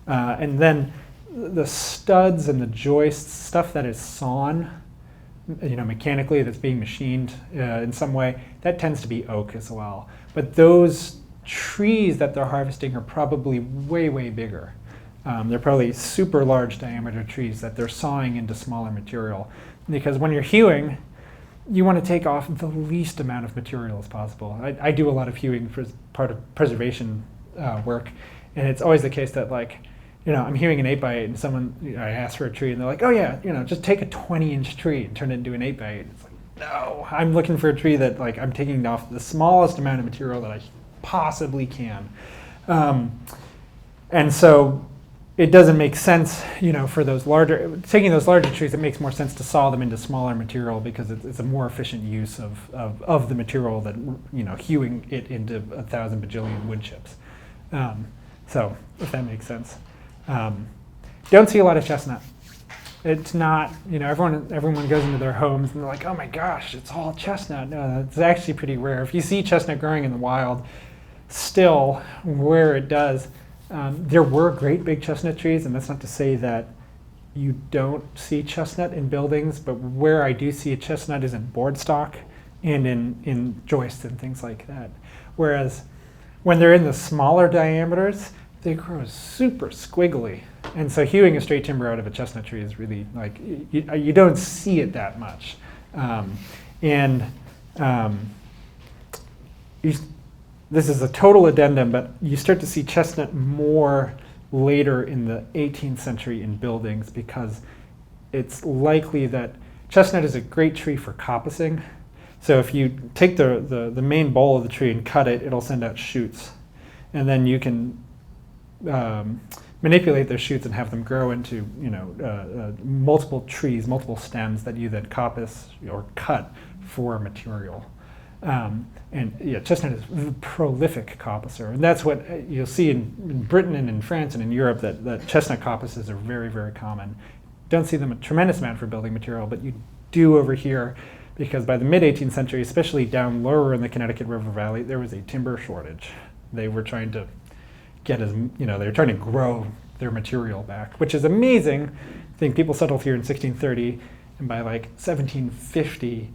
And then the studs and the joists, stuff that is sawn, mechanically, that's being machined in some way, that tends to be oak as well. But those trees that they're harvesting are probably way, way bigger. They're probably super large diameter trees that they're sawing into smaller material. Because when you're hewing, you want to take off the least amount of material as possible. I do a lot of hewing for part of preservation work, and it's always the case that I'm hewing an 8x8 and someone, I ask for a tree and they're like, oh yeah, just take a 20-inch tree and turn it into an 8x8. It's like, no, I'm looking for a tree that I'm taking off the smallest amount of material that I possibly can. And so it doesn't make sense, for taking those larger trees, it makes more sense to saw them into smaller material because it's a more efficient use of the material than, hewing it into 1,000 bajillion wood chips. So if that makes sense. Don't see a lot of chestnut. It's not, everyone goes into their homes and they're like, oh my gosh, it's all chestnut. No, it's actually pretty rare. If you see chestnut growing in the wild, still where it does, there were great big chestnut trees, and that's not to say that you don't see chestnut in buildings, but where I do see a chestnut is in board stock and in joists and things like that. Whereas when they're in the smaller diameters, they grow super squiggly. And so hewing a straight timber out of a chestnut tree is really you don't see it that much. This is a total addendum, but you start to see chestnut more later in the 18th century in buildings because it's likely that chestnut is a great tree for coppicing. So if you take the main bole of the tree and cut it, it'll send out shoots. And then you can manipulate those shoots and have them grow into multiple trees, multiple stems that you then coppice or cut for material. Chestnut is a prolific coppicer, and that's what you'll see in Britain and in France and in Europe, that chestnut coppices are very, very common. Don't see them a tremendous amount for building material, but you do over here because by the mid-18th century, especially down lower in the Connecticut River Valley, there was a timber shortage. They were trying to get they were trying to grow their material back, which is amazing. I think people settled here in 1630, and by like 1750,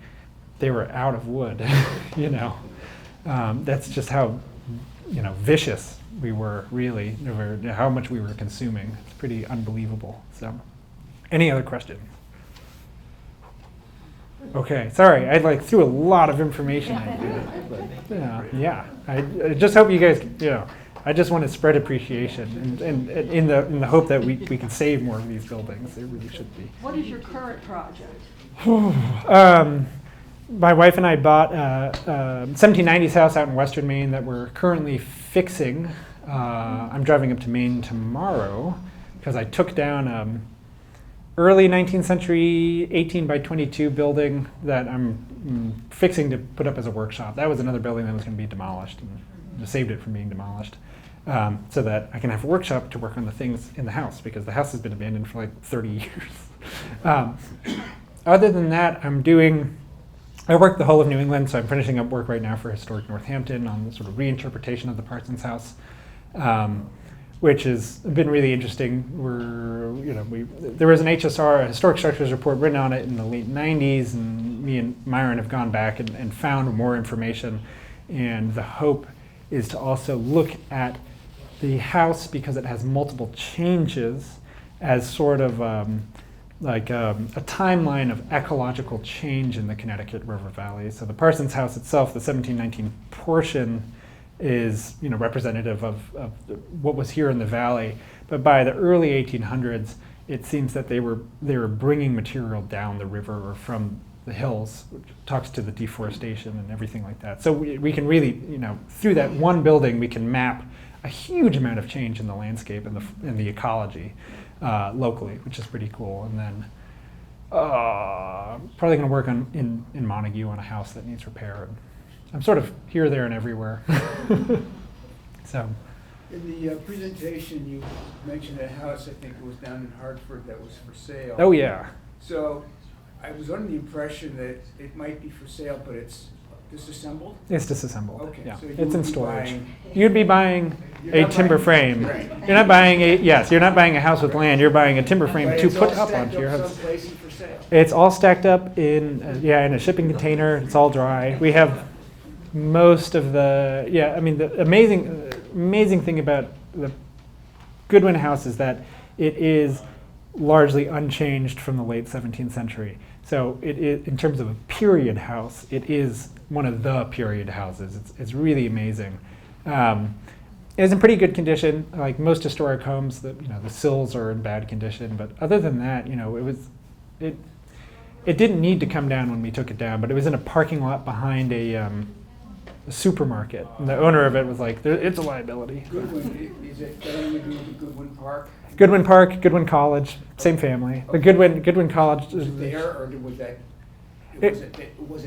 they were out of wood. That's just how vicious we were, really, how much we were consuming. It's pretty unbelievable. So, any other questions? Okay, sorry, I threw a lot of information at you. But, yeah, I just hope you guys, I just want to spread appreciation and in the hope that we can save more of these buildings. They really should be. What is your current project? My wife and I bought a 1790s house out in Western Maine that we're currently fixing. I'm driving up to Maine tomorrow because I took down early 19th century 18 by 22 building that I'm fixing to put up as a workshop. That was another building that was going to be demolished, and just saved it from being demolished so that I can have a workshop to work on the things in the house, because the house has been abandoned for like 30 years. Other than that, I work the whole of New England, so I'm finishing up work right now for Historic Northampton on the sort of reinterpretation of the Parsons House, which has been really interesting. There was an HSR, a Historic Structures report, written on it in the late 90s, and me and Myron have gone back and found more information. And the hope is to also look at the house, because it has multiple changes, as sort of a timeline of ecological change in the Connecticut River Valley. So the Parsons House itself, the 1719 portion, is representative of what was here in the valley. But by the early 1800s, it seems that they were bringing material down the river or from the hills, which talks to the deforestation and everything like that. So we can really, through that one building, we can map a huge amount of change in the landscape and the ecology locally, which is pretty cool. And then probably going to work in Montague on a house that needs repair. And I'm sort of here, there, and everywhere. So. In the presentation, you mentioned a house, I think it was down in Hartford, that was for sale. Oh, yeah. So I was under the impression that it might be for sale, but it's disassembled? It's disassembled. Okay, Yeah. so you It's would in be storage. buying- You'd be buying You're a not timber buying- frame. right. You're not buying you're not buying a house with land. You're buying a timber frame But to it's put all up stacked onto your up house. someplace and for sale. It's all stacked up in a shipping container. It's all dry. We have most of the the amazing thing about the Goodwin house is that it is largely unchanged from the late 17th century. So it is, in terms of a period house, it is one of the period houses. It's really amazing. It's in pretty good condition. Like most historic homes, the sills are in bad condition, but other than that, it didn't need to come down when we took it down, but it was in a parking lot behind a supermarket. And the owner of it was like, it's a liability. Goodwin, is it going to be Goodwin Park? Goodwin Park, Goodwin College, same family. The Goodwin College. Was it there, or was that? Was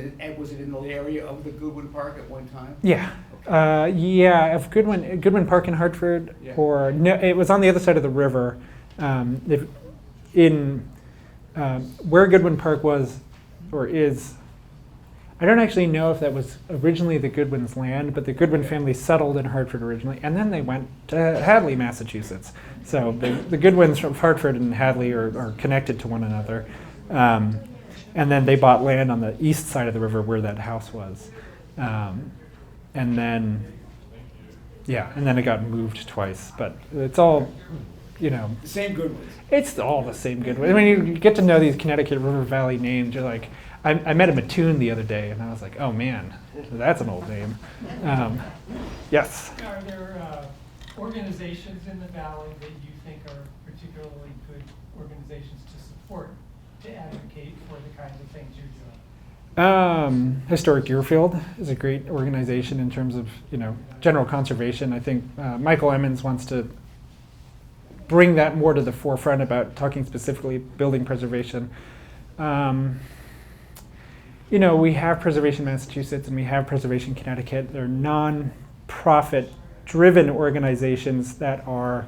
it in the area of the Goodwin Park at one time? Yeah. If Goodwin Park in Hartford, Yeah. or no, it was on the other side of the river. Where Goodwin Park was, or is, I don't actually know if that was originally the Goodwin's land, but the Goodwin family settled in Hartford originally, and then they went to Hadley, Massachusetts. So the Goodwins from Hartford and Hadley are connected to one another. And then they bought land on the east side of the river where that house was. And then it got moved twice. But it's all, The same Goodwins. it's all the same Goodwin. I mean, you get to know these Connecticut River Valley names. You're like, I met a Mattoon the other day, and I was like, oh man, that's an old name. Yes? Are there organizations in the valley that you think are particularly good organizations to support, to advocate for the kinds of things you're doing? Historic Deerfield is a great organization in terms of general conservation. I think Michael Emmons wants to bring that more to the forefront about talking specifically building preservation. We have Preservation Massachusetts and we have Preservation Connecticut. They're non-profit driven organizations that are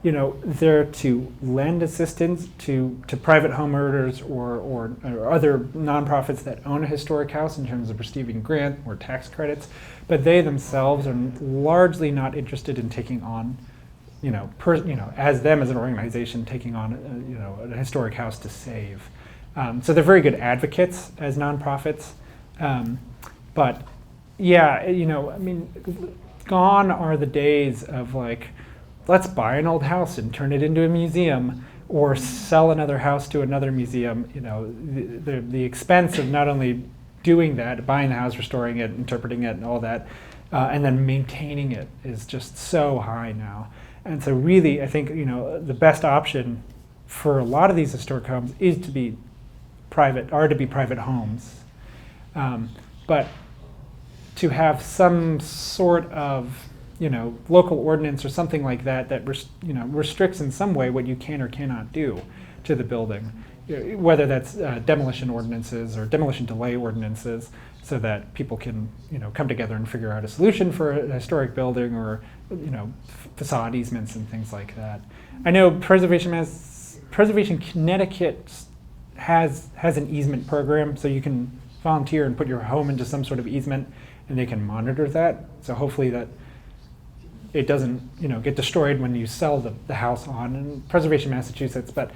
they're to lend assistance to private homeowners or other nonprofits that own a historic house in terms of receiving grant or tax credits, but they themselves are largely not interested in taking on, as them as an organization taking on, a historic house to save. So they're very good advocates as nonprofits, but yeah, gone are the days of like, let's buy an old house and turn it into a museum, or sell another house to another museum. The expense of not only doing that, buying the house, restoring it, interpreting it, and all that, and then maintaining it is just so high now. And so really, I think, the best option for a lot of these historic homes is to be private homes. But to have some sort of local ordinance or something like that restricts in some way what you can or cannot do to the building, whether that's demolition ordinances or demolition delay ordinances, so that people can come together and figure out a solution for a historic building, or facade easements and things like that. I know Preservation Connecticut has an easement program, so you can volunteer and put your home into some sort of easement, and they can monitor that. So hopefully that it doesn't get destroyed when you sell the house on. And Preservation Massachusetts, but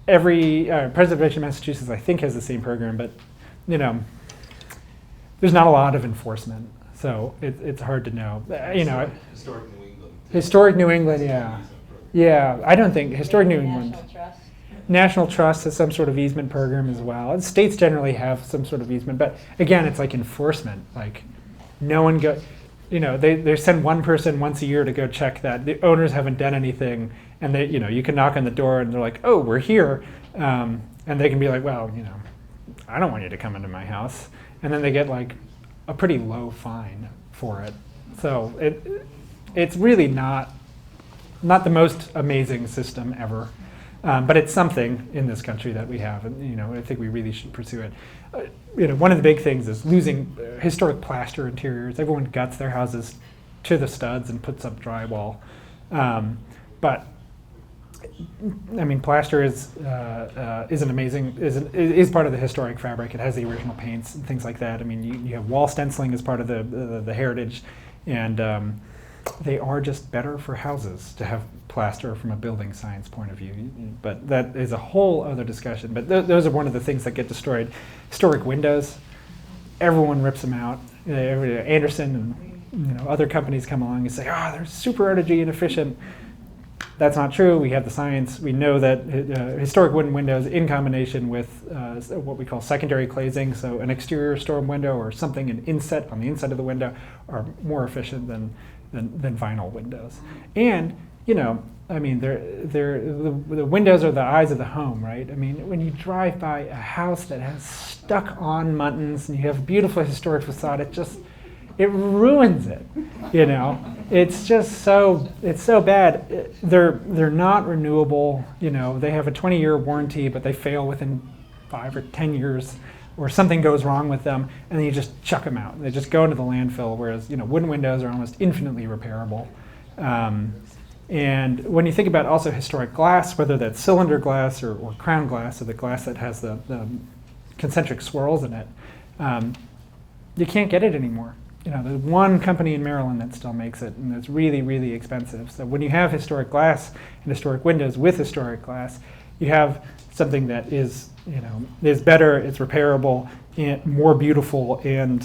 every Preservation Massachusetts I think has the same program, but there's not a lot of enforcement, so it's hard to know. Historic New England. Historic New England, yeah. I don't think Historic New England. National Trust. National Trust has some sort of easement program as well. And states generally have some sort of easement, but again, it's like enforcement. Like, no one they send one person once a year to go check that the owners haven't done anything, and they, you can knock on the door and they're like, oh, we're here, and they can be like, well, I don't want you to come into my house, and then they get like a pretty low fine for it. So it's really not the most amazing system ever. But it's something in this country that we have, and I think we really should pursue it. One of the big things is losing historic plaster interiors. Everyone guts their houses to the studs and puts up drywall. But plaster is an amazing is part of the historic fabric. It has the original paints and things like that. You have wall stenciling as part of the heritage, and they are just better for houses to have plaster from a building science point of view. But that is a whole other discussion. But those are one of the things that get destroyed. Historic windows, everyone rips them out. Anderson and other companies come along and say, they're super energy inefficient. That's not true. We have the science. We know that historic wooden windows in combination with what we call secondary glazing, so an exterior storm window or something, an inset on the inside of the window, are more efficient than vinyl windows. And the windows are the eyes of the home, right? When you drive by a house that has stuck-on muntins and you have a beautiful historic facade, it ruins it. It's just it's so bad. They're not renewable. They have a 20-year warranty, but they fail within 5 or 10 years. Or something goes wrong with them, and then you just chuck them out. They just go into the landfill, whereas wooden windows are almost infinitely repairable. And when you think about also historic glass, whether that's cylinder glass or crown glass, or the glass that has the concentric swirls in it, you can't get it anymore. There's one company in Maryland that still makes it, and it's really, really expensive. So when you have historic glass and historic windows with historic glass, you have something that is better, it's repairable, and more beautiful, and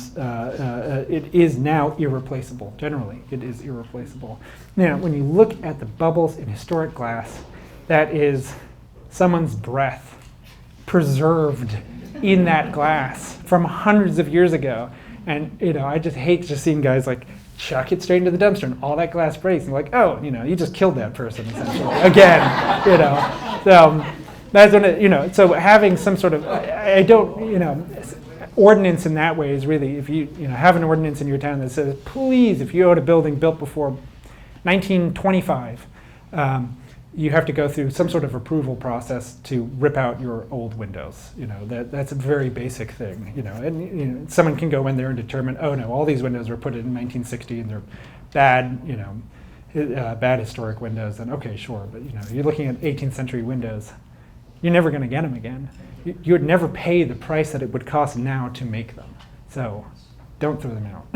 it is now irreplaceable. Generally, it is irreplaceable. Now, when you look at the bubbles in historic glass, that is someone's breath preserved in that glass from hundreds of years ago. And I just hate just seeing guys like chuck it straight into the dumpster and all that glass breaks, and like, you just killed that person essentially again. So that's when so having some sort of ordinance in that way is really, if you have an ordinance in your town that says, please, if you own a building built before 1925, you have to go through some sort of approval process to rip out your old windows. That's a very basic thing. And someone can go in there and determine, oh no, all these windows were put in 1960 and they're bad, bad historic windows, then okay, sure. But you're looking at 18th century windows. You're never going to get them again. You would never pay the price that it would cost now to make them. So don't throw them out.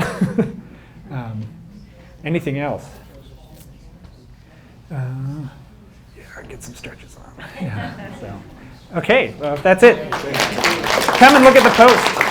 Anything else? Yeah, I'll get some stretches on. Yeah, so. Okay, well, if that's it, come and look at the post.